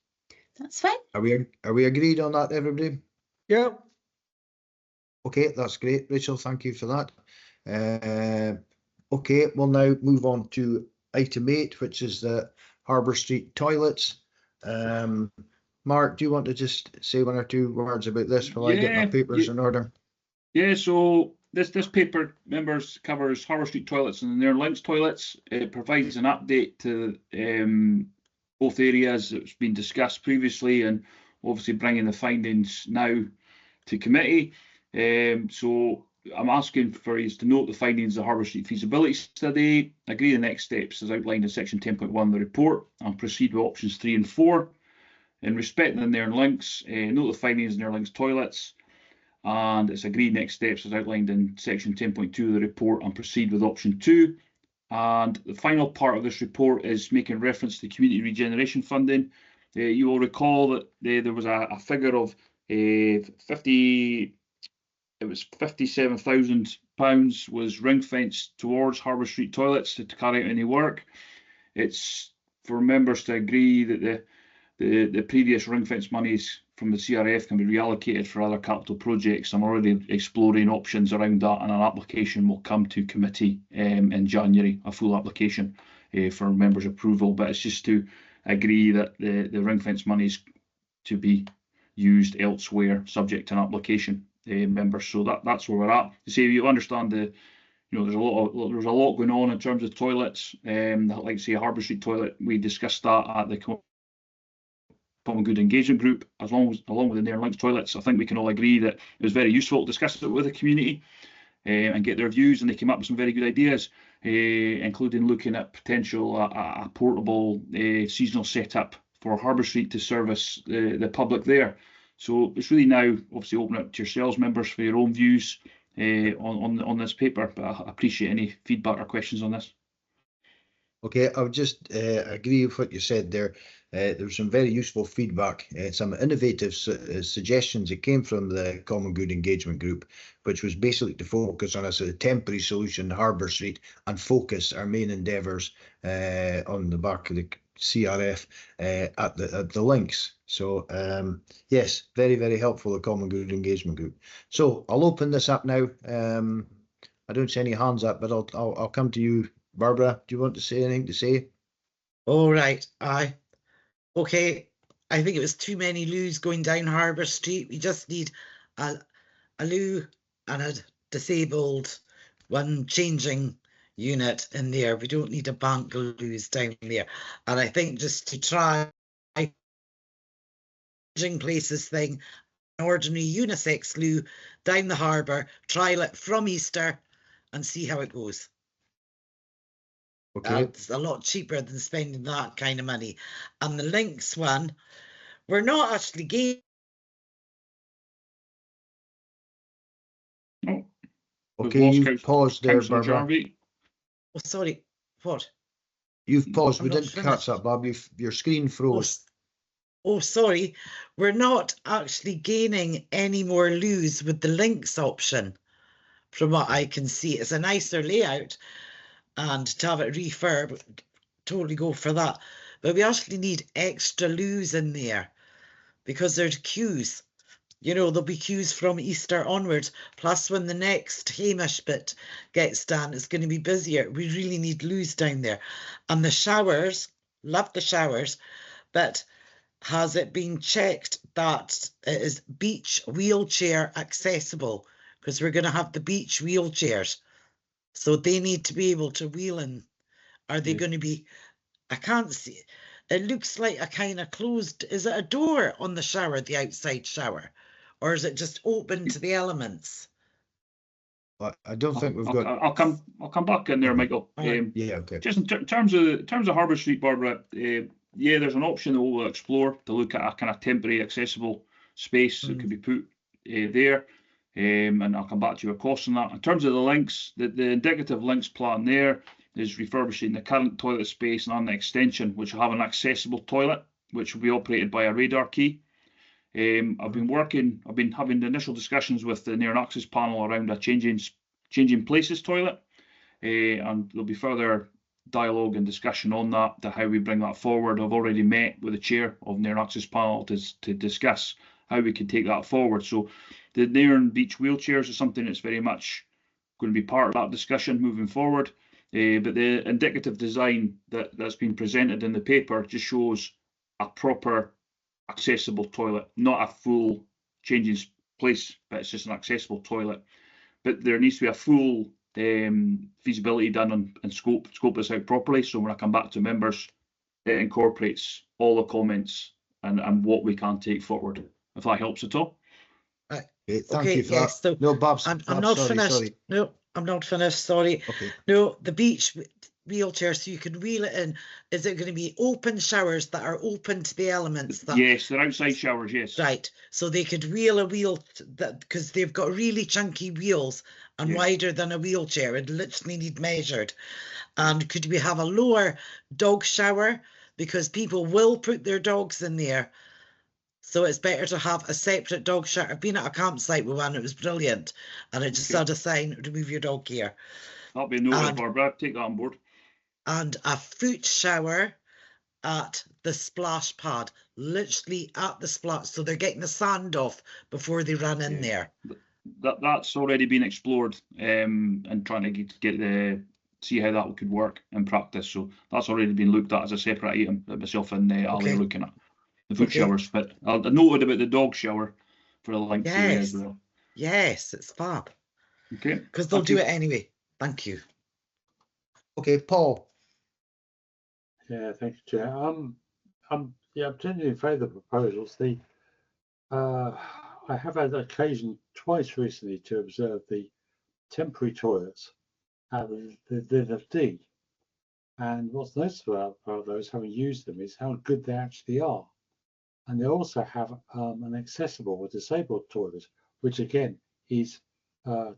That's fine. Are we agreed on that, everybody? Yeah. Okay, that's great, Rachel. Thank you for that. Okay, we'll now move on to item 8, which is the Harbour Street toilets. Mark, do you want to just say one or two words about this while I get my papers in order? Yeah, so this paper, members, covers Harbour Street toilets and the Nairn Links toilets. It provides an update to both areas that's been discussed previously, and obviously bringing the findings now to committee. So I'm asking for you to note the findings of the Harbour Street feasibility study, agree the next steps as outlined in section 10.1 of the report, and proceed with options 3 and 4. In respect of the Nairn Links, note the findings of Nairn Links toilets, and it's agreed next steps as outlined in section 10.2 of the report, and proceed with option 2. And the final part of this report is making reference to community regeneration funding. You will recall that there was a figure of £57,000 was ring fenced towards Harbour Street toilets to carry out any work. It's for members to agree that the previous ring fence monies from the CRF can be reallocated for other capital projects. I'm already exploring options around that, and an application will come to committee in January, a full application for members' approval. But it's just to agree that the ring fence monies to be used elsewhere, subject to an application, members. So that's where we're at. You see, you understand there's a lot going on in terms of toilets. Like say Harbour Street toilet, we discussed that at the Common Good Engagement Group, along with the Nairn Links toilets. I think we can all agree that it was very useful to discuss it with the community and get their views, and they came up with some very good ideas, including looking at potential a portable seasonal setup for Harbour Street to service the public there. So it's really now obviously open up to yourselves, members, for your own views on this paper, but I appreciate any feedback or questions on this. Okay, I would just agree with what you said there. There was some very useful feedback, some innovative suggestions that came from the Common Good Engagement Group, which was basically to focus on a sort of temporary solution, Harbour Street, and focus our main endeavours on the back of the CRF at the links. So yes, very, very helpful, the Common Good Engagement Group. So I'll open this up now. I don't see any hands up, but I'll come to you. Barbara, do you want to say anything to say? All right, aye. Okay, I think it was too many loos going down Harbour Street. We just need a loo and a disabled one changing unit in there. We don't need a bank of loos down there. And I think just to try changing places thing, an ordinary unisex loo down the harbour, trial it from Easter and see how it goes. Okay. It's a lot cheaper than spending that kind of money. And the Links one, we're not actually getting. Okay, you pause there, Councillor Barbara. Jarvie. Oh, sorry, what? You've paused. I'm We not didn't catch finished. that, Bob. Your screen froze. Oh, sorry. We're not actually gaining any more loos with the links option. From what I can see, it's a nicer layout, and to have it refurb, totally go for that. But we actually need extra loos in there because there's queues. You know, there'll be queues from Easter onwards. Plus, when the next Hamish bit gets done, it's going to be busier. We really need loos down there. And the showers, love the showers, but has it been checked that it is beach wheelchair accessible? Because we're going to have the beach wheelchairs. So they need to be able to wheel in. Are they going to be, I can't see, it looks like a kind of closed, is it a door on the shower, the outside shower? Or is it just open to the elements? I don't think we've got. I'll come back in there, Michael. Yeah, okay. Just in terms of Harbour Street, Barbara. Yeah, there's an option that we'll explore to look at a kind of temporary accessible space that could be put there. And I'll come back to your costs on that. In terms of the links, the indicative links plan there is refurbishing the current toilet space and an extension, which will have an accessible toilet, which will be operated by a radar key. I've been having initial discussions with the Nairn Access panel around a changing places toilet, and there'll be further dialogue and discussion on that, to how we bring that forward. I've already met with the chair of Nairn Access panel to discuss how we can take that forward. So the Nairn beach wheelchairs is something that's very much going to be part of that discussion moving forward. But the indicative design that's been presented in the paper just shows a proper accessible toilet, not a full changing place, but it's just an accessible toilet. But there needs to be a full feasibility done and scope this out properly. So when I come back to members, it incorporates all the comments and what we can take forward, if that helps at all. Thank you for that. So no, Bob's, I'm not finished. Sorry. No, I'm not finished. Sorry. Okay. No, the beach wheelchair, so you can wheel it in. Is it going to be open showers that are open to the elements? Yes, they're outside showers. Yes. Right. So they could wheel a wheel that, because they've got really chunky wheels and wider than a wheelchair. It literally need measured. And could we have a lower dog shower, because people will put their dogs in there? So it's better to have a separate dog shower. I've been at a campsite with one, it was brilliant. And it just had a sign, remove your dog here. That'll be noted, Barbara. Take that on board. And a foot shower at the splash pad, literally at the splash. So they're getting the sand off before they run in there. That's already been explored, and trying to get see how that could work in practice. So that's already been looked at as a separate item that myself and Ali are looking at. The foot showers, but I noted about the dog shower for the link as well. Yes, it's fab. Okay. Because they'll do it anyway. Thank you. Okay, Paul. Yeah, thank you, Chair. I'm genuinely in favour of the proposals. I have had occasion twice recently to observe the temporary toilets at the LFD, and what's noticeable about those, having used them, is how good they actually are. And they also have an accessible or disabled toilet, which again is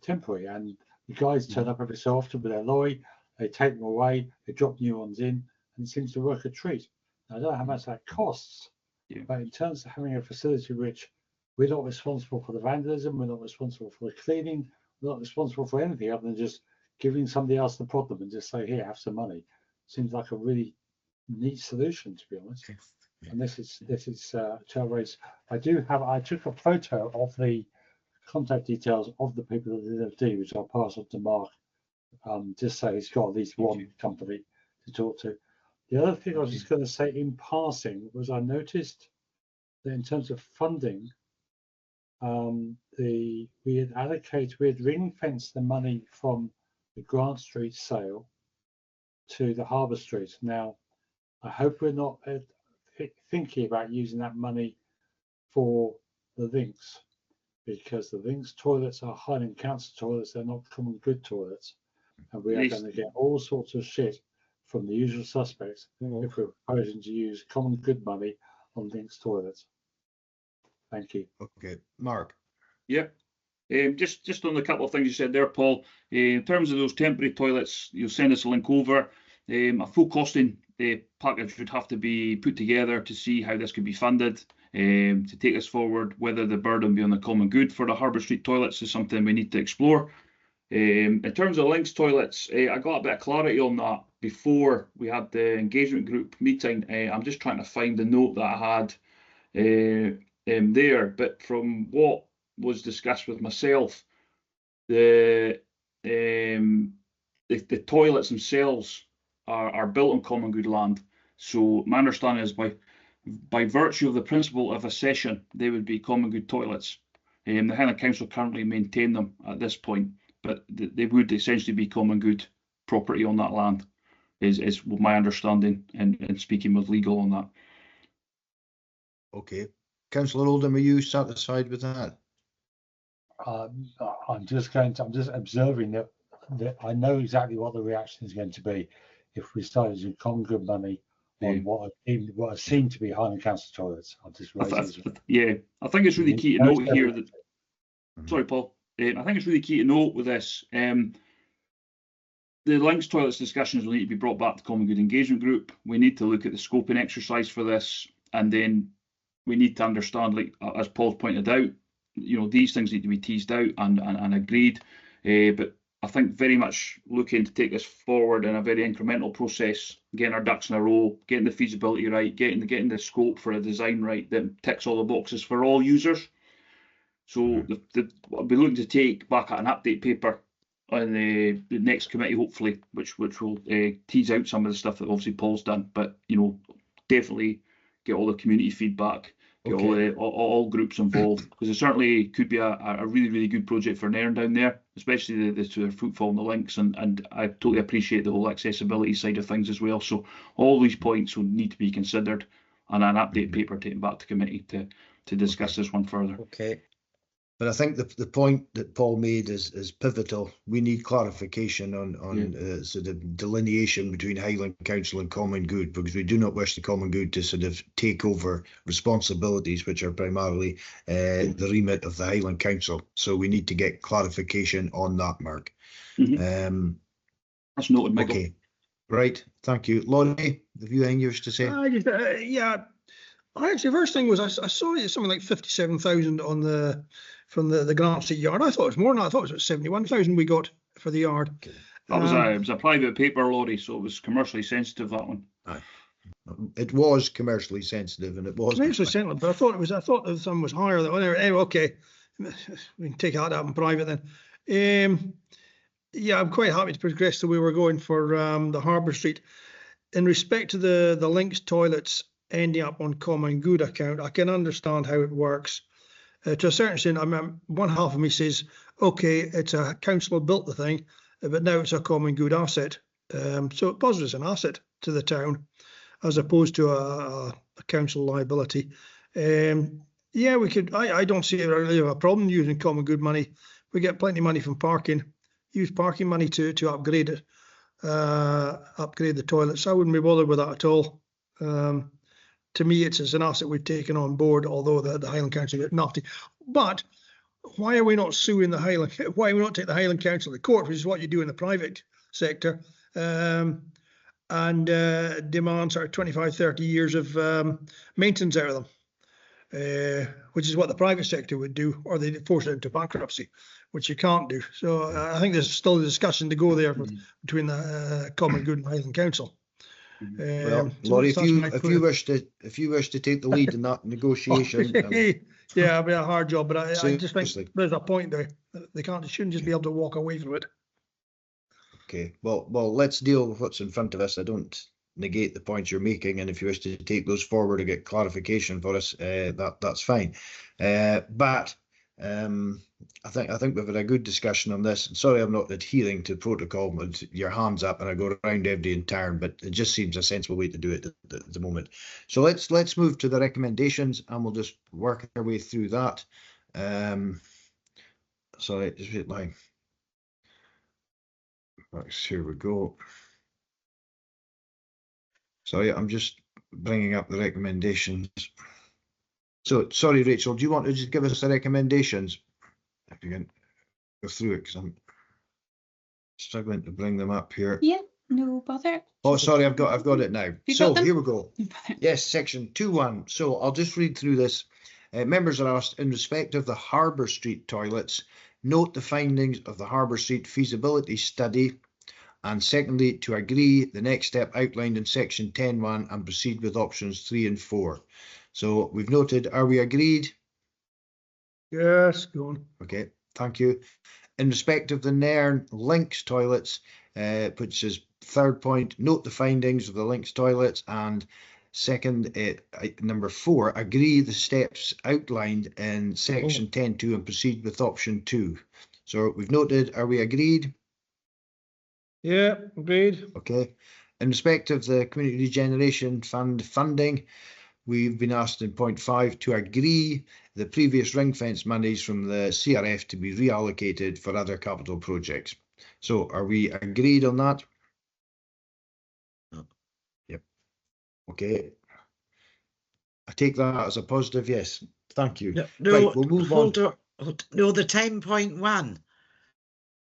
temporary. And the guys turn up every so often with their lorry, they take them away, they drop new ones in, and it seems to work a treat. Now, I don't know how much that costs, but in terms of having a facility which we're not responsible for the vandalism, we're not responsible for the cleaning, we're not responsible for anything other than just giving somebody else the problem and just say, here, have some money, seems like a really neat solution, to be honest. And this is Charities. I took a photo of the contact details of the people at the LFD, which I'll pass on to Mark, just so he's got at least one company to talk to. The other thing I was just going to say in passing was I noticed that in terms of funding, we had ring-fenced the money from the Grant Street sale to the Harbour Street. Now, I hope we're not thinking about using that money for the links, because the links toilets are Highland Council toilets, they're not common good toilets, and we are going to get all sorts of shit from the usual suspects if we're proposing to use common good money on links toilets. Thank you. Okay, Mark. Yep. Just on the couple of things you said there, Paul. In terms of those temporary toilets, you'll send us a link over. A full costing package would have to be put together to see how this could be funded, to take us forward. Whether the burden be on the common good for the Harbour Street toilets is something we need to explore. In terms of links toilets, I got a bit of clarity on that before we had the engagement group meeting. I'm just trying to find the note that I had there, but from what was discussed with myself, the toilets themselves are built on common good land. So my understanding is by virtue of the principle of accession, they would be common good toilets. The Highland Council currently maintain them at this point, but they would essentially be common good property on that land, is my understanding, and speaking with legal on that. Okay. Councillor Oldham, are you satisfied with that? I'm just observing that I know exactly what the reaction is going to be if we started using common good money on what I seem to be Highland Council toilets. I'll just raise it. Yeah, I think it's really key to note here that. Sorry, Paul. I think it's really key to note with this. The links toilets discussions will need to be brought back to Common Good Engagement Group. We need to look at the scoping exercise for this, and then we need to understand, like as Paul's pointed out, these things need to be teased out and agreed. But I think very much looking to take this forward in a very incremental process, getting our ducks in a row, getting the feasibility right, getting the scope for a design right that ticks all the boxes for all users. So I'll be looking to take back an update paper on the next committee, hopefully, which will tease out some of the stuff that obviously Paul's done, but definitely get all the community feedback, get all groups involved, because it certainly could be a really, really good project for Nairn down there, especially the footfall and the links, and I totally appreciate the whole accessibility side of things as well. So all these points will need to be considered, and an update paper taken back to committee to discuss this one further. Okay. But I think the point that Paul made is pivotal. We need clarification on sort of delineation between Highland Council and Common Good, because we do not wish the Common Good to sort of take over responsibilities which are primarily the remit of the Highland Council. So we need to get clarification on that, Mark. That's noted, Michael. Okay, right. Thank you, Laurie. Have you anything you wish to say? Yeah. Actually, the first thing was I saw something like 57,000 on from the Grant Street yard. I thought it was more than that. I thought it was 71,000 we got for the yard. That was it was a private paper lorry, so it was commercially sensitive, that one. Aye. It was commercially sensitive, and it was commercially sensitive, but I thought the sum was higher. Anyway, okay, we can take that up in private then. Yeah, I'm quite happy to progress the way we're going for the Harbour Street. In respect to the links toilets ending up on Common Good account, I can understand how it works. To a certain extent, one half of me says, okay, it's a council built the thing, but now it's a Common Good asset. So it poses an asset to the town as opposed to a council liability. Yeah, we could. I don't see really a problem using Common Good money. We get plenty of money from parking. Use parking money to upgrade it, upgrade the toilets. I wouldn't be bothered with that at all. To me, it's an asset we've taken on board, although the Highland Council get naughty. But why are we not suing the Highland? Why are we not take the Highland Council to court, which is what you do in the private sector, and demand sort of 25, 30 years of maintenance out of them, which is what the private sector would do, or they force it into bankruptcy, which you can't do. So I think there's still a discussion to go there between the Common Good and Highland Council. Well, Laurie, if you wish to take the lead in that negotiation, yeah, it'll be a hard job, but I just think there's a point there. They shouldn't just be able to walk away from it. Okay, well, let's deal with what's in front of us. I don't negate the points you're making, and if you wish to take those forward and get clarification for us, that's fine. But I think we've had a good discussion on this. Sorry, I'm not adhering to protocol with your hands up and I go around every in turn, but it just seems a sensible way to do it at the moment. So let's move to the recommendations, and we'll just work our way through that. Sorry, just hit line. Here we go. So yeah, I'm just bringing up the recommendations. So sorry, Rachel, do you want to just give us the recommendations? If you can go through it, because I'm struggling to bring them up here. Yeah, No bother. Oh, sorry, I've got it now. You So got them? here we go. No bother. Yes, section 2.1. So I'll just read through this. Members are asked, in respect of the Harbour Street toilets, note the findings of the Harbour Street feasibility study, and secondly, to agree the next step outlined in section 10.1 and proceed with options 3 and 4. So we've noted, are we agreed? Yes, go on. Okay, thank you. In respect of the Nairn Links toilets, which is third point, note the findings of the Links toilets, and second, number 4, agree the steps outlined in section 10.2 and proceed with option 2. So we've noted, are we agreed? Yeah, agreed. Okay. In respect of the Community Regeneration Fund funding, we've been asked in point 5 to agree the previous ring fence monies from the CRF to be reallocated for other capital projects. So are we agreed on that? Yep. Okay. I take that as a positive yes. Thank you. No, right, we'll move on. No, the 10.1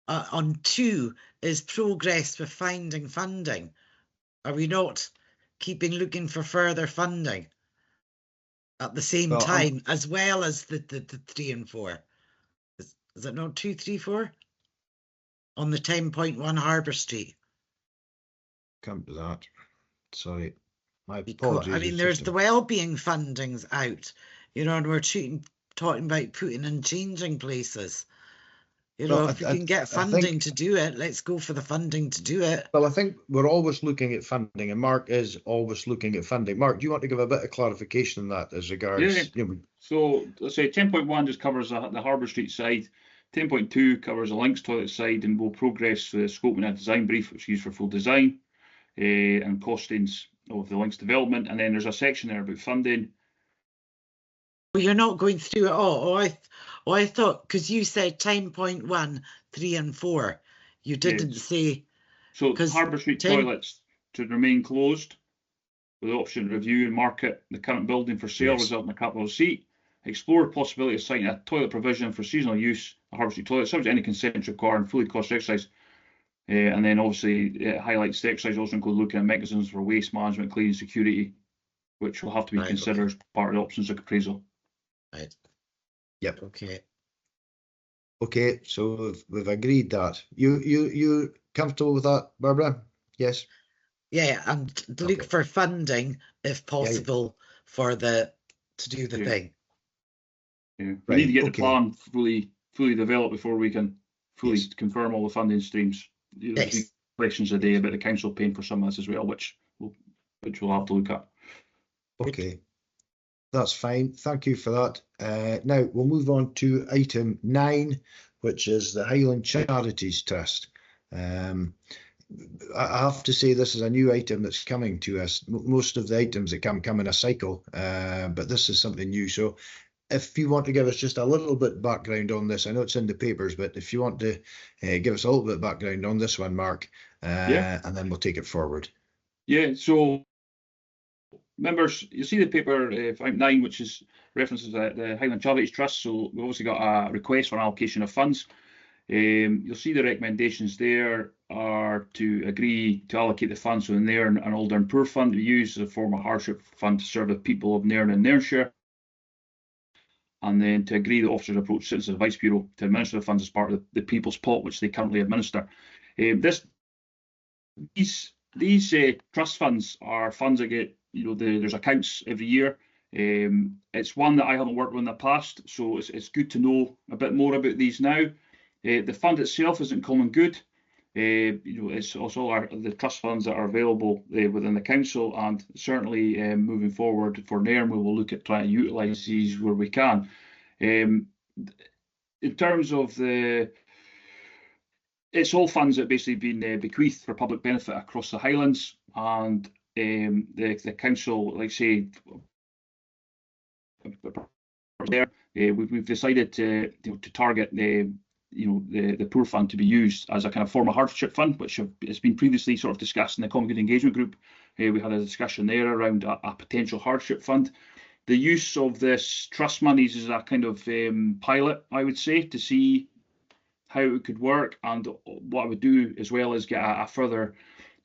on 2 is progress with finding funding. Are we not looking for further funding at the same time, as well as the 3 and 4? Is it not 2, 3, 4 on the 10.1 Harbour Street? Come to that. Sorry, my Because, apologies. I mean, there's the wellbeing fundings out, you know, and we're talking about putting and changing places. You know, Well, if we can get funding to do it, let's go for the funding to do it. Well, I think we're always looking at funding, and Mark is always looking at funding. Mark, do you want to give a bit of clarification on that as regards? Yeah. You know, so let's say 10.1 just covers the Harbour Street side. 10.2 covers the Links toilet side, and we'll progress the scoping and design brief, which is used for full design and costings of the Links development. And then there's a section there about funding. Well, you're not going through it all. I thought, because you said 10.1, 3 and 4. You didn't say. So Harbour Street toilets to remain closed with the option to review and market the current building for sale, resulting in a capital receipt. Explore the possibility of citing a toilet provision for seasonal use, a Harbour Street toilet, subject to any consent required and fully cost exercise. And then obviously it highlights the exercise also include looking at mechanisms for waste management, cleaning, security, which will have to be considered as part of the options of appraisal. Right. Yep. Okay. Okay, so we've agreed that. You comfortable with that, Barbara? Yes. Yeah, and look for funding if possible for to do the thing. Yeah. We need to get the plan fully developed before we can fully confirm all the funding streams. There's questions a day about the council paying for some of this as well, which we'll have to look at. Okay, that's fine. Thank you for that. Now we'll move on to item 9, which is the Highland Charities Trust. I have to say this is a new item that's coming to us. Most of the items that come in a cycle, but this is something new. So if you want to give us just a little bit of background on this, I know it's in the papers, but if you want to give us a little bit of background on this one, Mark, and then we'll take it forward. Yeah, so members, you see the paper 9, which is references the Highland Charities Trust. So we've obviously got a request for an allocation of funds. You'll see the recommendations there are to agree to allocate the funds from the Nairn and Old Nairn Poor Fund to use as a form of hardship fund to serve the people of Nairn and Nairnshire. And then to agree the officers approach Citizens Advice Bureau to administer the funds as part of the People's Pot, which they currently administer. These trust funds are funds that get, there's accounts every year. It's one that I haven't worked with in the past, so it's good to know a bit more about these now. The fund itself isn't common good. It's also the trust funds that are available within the council, and certainly moving forward for Nairn, we will look at trying to utilise these where we can. In terms of it's all funds that have basically been bequeathed for public benefit across the Highlands, and the council, like I say, we've decided to target the poor fund to be used as a kind of form of hardship fund, which has been previously sort of discussed in the Common Good Engagement Group. We had a discussion there around a potential hardship fund. The use of this trust monies is a kind of pilot, I would say, to see how it could work. And what I would do as well is get a further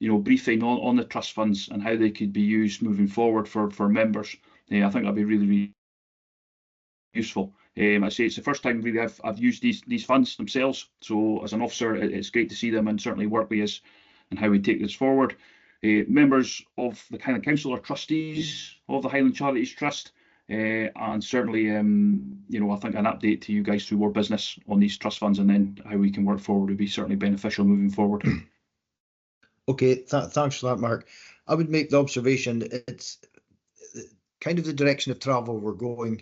briefing on the trust funds and how they could be used moving forward for members. I think that'd be really, really useful. I say it's the first time really I've used these funds themselves. So as an officer, it's great to see them and certainly work with us and how we take this forward. Members of the Highland Council are trustees of the Highland Charities Trust, and certainly, I think an update to you guys through more business on these trust funds and then how we can work forward would be certainly beneficial moving forward. Okay, thanks for that, Mark. I would make the observation it's kind of the direction of travel we're going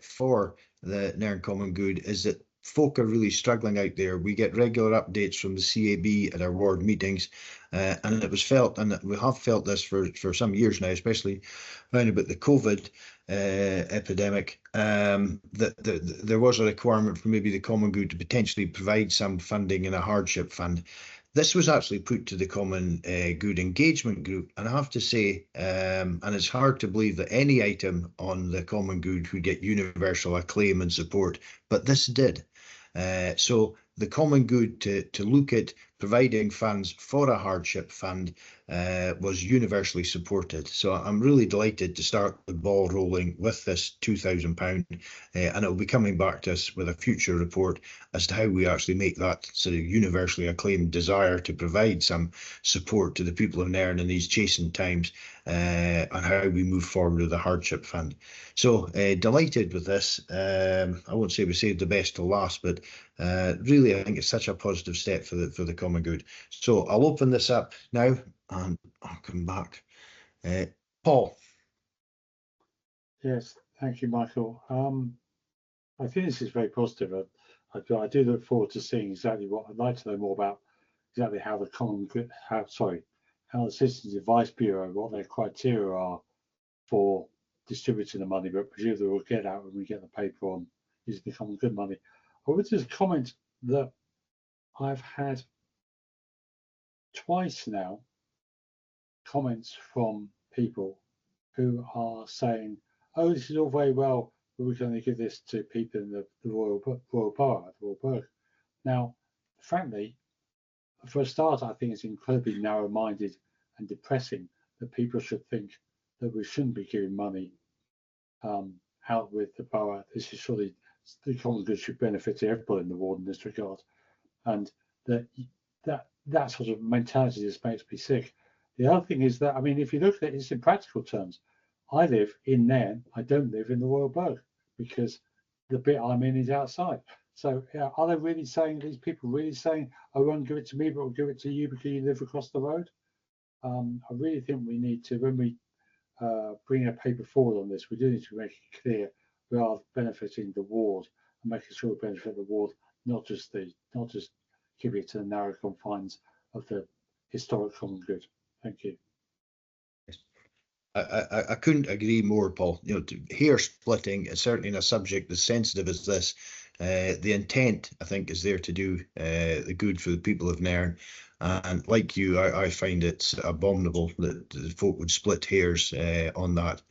for the Nairn Common Good is that folk are really struggling out there. We get regular updates from the CAB at our ward meetings, and it was felt, and we have felt this for some years now, especially around about the COVID epidemic, that there was a requirement for maybe the Common Good to potentially provide some funding in a hardship fund. This was actually put to the Common Good Engagement Group, and I have to say, and it's hard to believe that any item on the Common Good would get universal acclaim and support, but this did. So the Common Good to look at providing funds for a hardship fund was universally supported. So I'm really delighted to start the ball rolling with this £2,000, and it will be coming back to us with a future report as to how we actually make that sort of universally acclaimed desire to provide some support to the people of Nairn in these chastened times, and how we move forward with the hardship fund. So delighted with this. I won't say we saved the best till last, but really I think it's such a positive step for the Common Good. So I'll open this up now and I'll come back. Paul. Yes, thank you, Michael. I think this is very positive. I do look forward to seeing exactly what I'd like to know more about, exactly how the Common Good, how the Citizens Advice Bureau, what their criteria are for distributing the money, but presumably we'll get out when we get the paper on using the Common Good money. I would just comment that I've had twice now comments from people who are saying, oh, this is all very well, but we can only give this to people in the Royal Borough, the Royal Burgh. Now, frankly, for a start, I think it's incredibly narrow-minded and depressing that people should think that we shouldn't be giving money out with the borough. This is surely the Common Good should benefit everybody in the ward in this regard, and that sort of mentality just makes me sick. The other thing is that, I mean, if you look at it in practical terms, I live in Nairn. I don't live in the Royal Burgh because the bit I'm in is outside. So are they really saying, these people really saying, I won't give it to me, but I'll give it to you because you live across the road? I really think we need to, when we bring a paper forward on this, we do need to make it clear we are benefiting the ward and making sure we benefit the ward, not just keeping it to the narrow confines of the historic Common Good. Thank you. I couldn't agree more, Paul. Hair splitting is certainly in a subject as sensitive as this. The intent, I think, is there to do the good for the people of Nairn. And like you, I find it abominable that the folk would split hairs on that.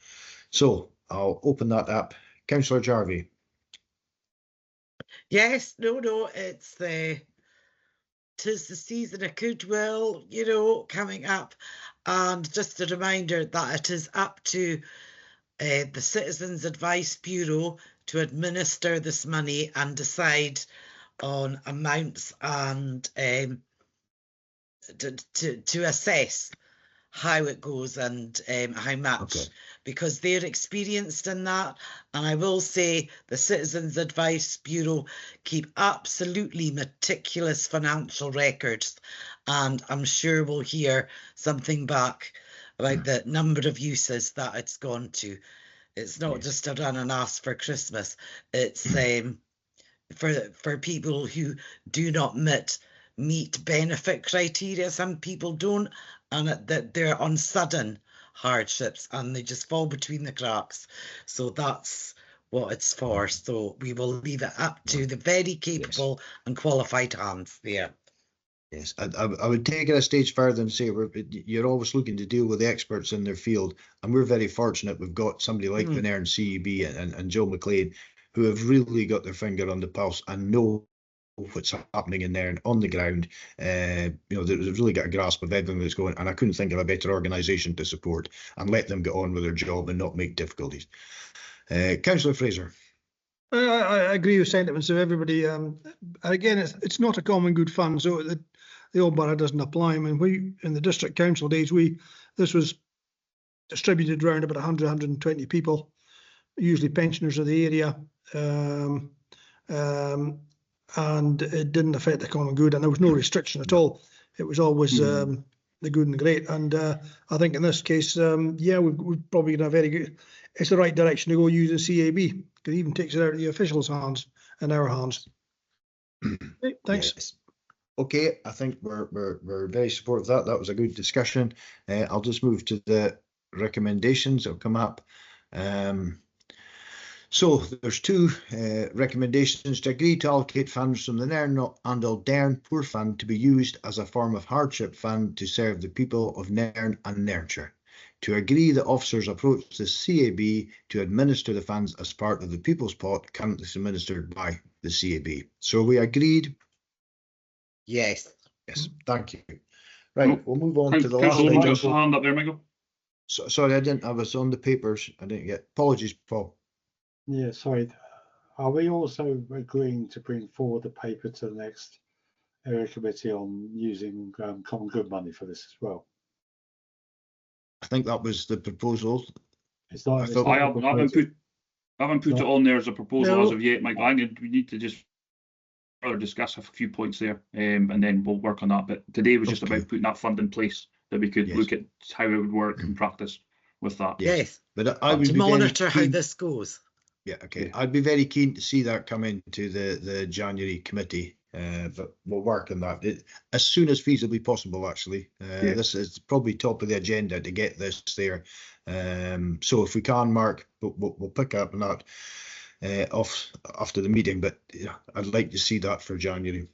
So I'll open that up. Councillor Jarvie. Yes, no, it's 'tis the season of goodwill, coming up. And just a reminder that it is up to the Citizens Advice Bureau to administer this money and decide on amounts and to assess how it goes and how much, because they're experienced in that. And I will say the Citizens Advice Bureau keep absolutely meticulous financial records, and I'm sure we'll hear something back about the number of uses that it's gone to. It's not just a run and ask for Christmas. It's for people who do not meet benefit criteria. Some people don't, and that they're on sudden hardships and they just fall between the cracks. So that's what it's for. So we will leave it up to the very capable and qualified hands there. Yes, I would take it a stage further and say you're always looking to deal with the experts in their field, and we're very fortunate we've got somebody like the Nairn CEB and Joe McLean who have really got their finger on the pulse and know what's happening in there and on the ground. You know, they've really got a grasp of everything that's going, and I couldn't think of a better organisation to support and let them get on with their job and not make difficulties. Councillor Fraser. I agree with sentiments of everybody. Again, it's not a common good fund, so the old borough doesn't apply. I mean, we in the district council days, this was distributed around about 100, 120 people, usually pensioners of the area, and it didn't affect the common good, and there was no restriction at all. It was always the good and great. And I think in this case, yeah, we've probably got a very good. It's the right direction to go using CAB, because it even takes it out of the officials' hands and our hands. Okay, thanks. Yes. Okay, I think we're very supportive of that. That was a good discussion. I'll just move to the recommendations that will come up. So there's two recommendations: to agree to allocate funds from the Nairn and Nairn Poor Fund to be used as a form of hardship fund to serve the people of Nairn and Nairnshire. To agree that officers approach the CAB to administer the funds as part of the People's Pot currently administered by the CAB. So we agreed? Yes. Yes, thank you. Right, we'll move on to the last Councillor item. Murdoch's hand up there, Michael. Sorry, I was on the papers. I didn't get. Apologies, Paul. Yeah, sorry. Are we also agreeing to bring forward the paper to the next area committee on using common good money for this as well? I think that was the proposal. It's not. I haven't put it on there as a proposal as of yet, Michael. We need to just further discuss a few points there, and then we'll work on that. But today was just about putting that fund in place that we could look at how it would work in practice with that. Yes. But I would to be monitor how keen. this goes. Yeah, okay. I'd be very keen to see that come into the January committee, but we'll work on that as soon as feasibly possible, actually. This is probably top of the agenda to get this there. So if we can, Mark, we'll pick up on that off after the meeting, but yeah, I'd like to see that for January.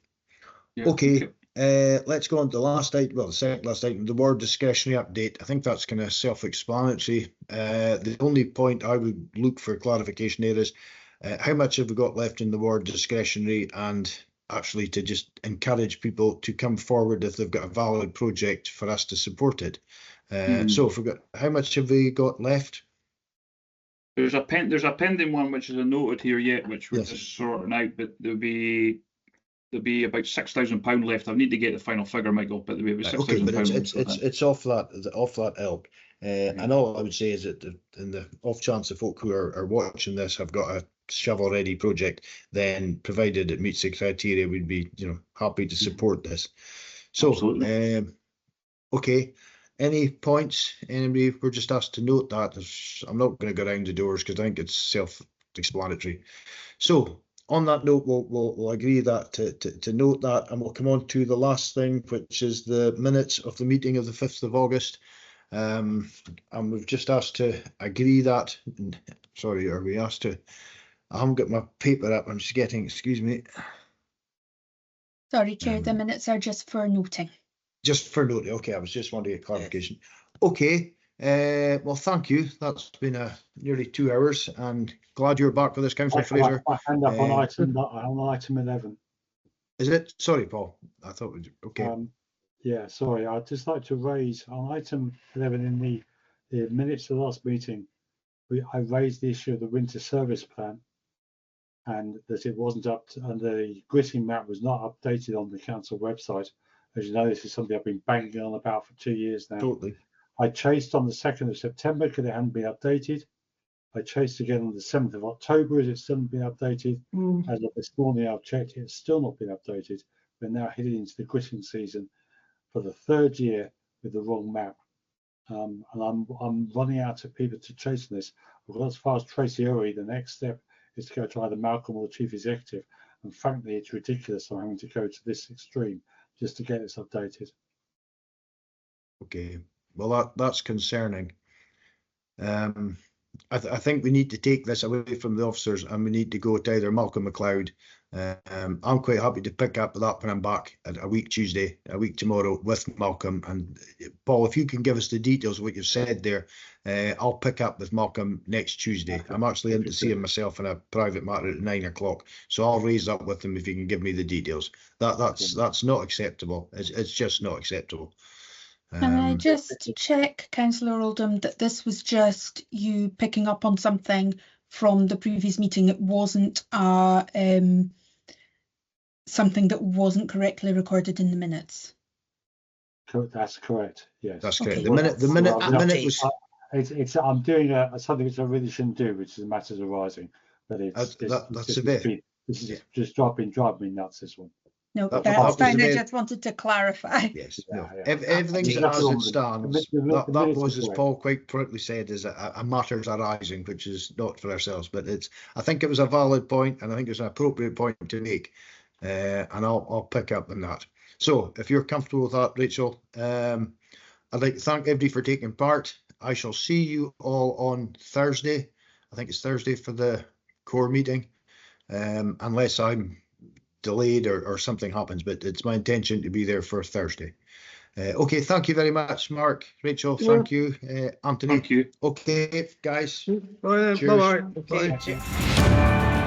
Yeah, okay. Let's go on to the last item, well, the second last item, the ward discretionary update. I think that's kind of self-explanatory. The only point I would look for clarification there is how much have we got left in the ward discretionary, and actually to just encourage people to come forward if they've got a valid project for us to support it. So if we've got, how much have we got left? There's a pending one which isn't noted here yet, which we're just sorting out, but there'll be about £6,000 left. I need to get the final figure, Michael, but there'll be about £6,000. Okay, but it's off that ilk. And all I would say is that in the off chance the folk who are watching this have got a shovel ready project, then provided it meets the criteria, we'd be happy to support this. So okay, any points? Anybody? We're just asked to note that. I'm not going to go around the doors because I think it's self-explanatory. So on that note, we'll agree that to note that, and we'll come on to the last thing, which is the minutes of the meeting of the 5th of August. And we've just asked to agree that. Sorry, are we asked to? I haven't got my paper up. I'm just getting. Excuse me. Sorry, Chair. The minutes are just for noting. Just for noting. Okay, I was just wanting to get clarification. Okay. Well, thank you. That's been nearly 2 hours, and glad you're back with us, Councillor Fraser. I hand up on item 11. Is it? Sorry, Paul. I thought we okay. Yeah, sorry. I'd just like to raise on item 11 in the minutes of the last meeting. I raised the issue of the winter service plan, and that it wasn't and the gritting map was not updated on the council website. As you know, this is something I've been banging on about for 2 years now. Totally. I chased on the 2nd of September because it hadn't been updated. I chased again on the 7th of October as it still hadn't been updated. As of this morning, I've checked, it's still not been updated. We're now heading into the gritting season for the 3rd year with the wrong map. And I'm running out of people to chase on this. Well, as far as Tracy Ory, the next step is to go to either Malcolm or the Chief Executive. And frankly, it's ridiculous I'm having to go to this extreme just to get this updated. Okay. Well, that's concerning. I think we need to take this away from the officers, and we need to go to either Malcolm McLeod. I'm quite happy to pick up that when I'm back a week Tuesday, a week tomorrow with Malcolm. And Paul, if you can give us the details of what you've said there, I'll pick up with Malcolm next Tuesday. I'm actually in to see him myself in a private matter at 9 o'clock, so I'll raise that with him if he can give me the details. That's not acceptable. It's just not acceptable. Can I just check, Councillor Oldham, that this was just you picking up on something from the previous meeting? It wasn't something that wasn't correctly recorded in the minutes. That's correct. Yes, that's correct. Okay. The minute was. I'm doing something which I really shouldn't do, which is matters arising. But it's just driving me nuts. This one. No, That that's fine. I was just wanted to clarify. Yes, Yeah, no. yeah. Everything's Yeah. as it stands. The That was, as correct. Paul quite correctly said, is a matters arising, which is not for ourselves. But I think it was a valid point, and I think it's an appropriate point to make. And I'll pick up on that. So, if you're comfortable with that, Rachel, I'd like to thank everybody for taking part. I shall see you all on Thursday. I think it's Thursday for the core meeting, unless I'm delayed or something happens, but it's my intention to be there for Thursday. Okay, thank you very much, Mark, Rachel. Thank you, Anthony. Thank you. Okay, guys. Bye. Cheers. Bye. Okay.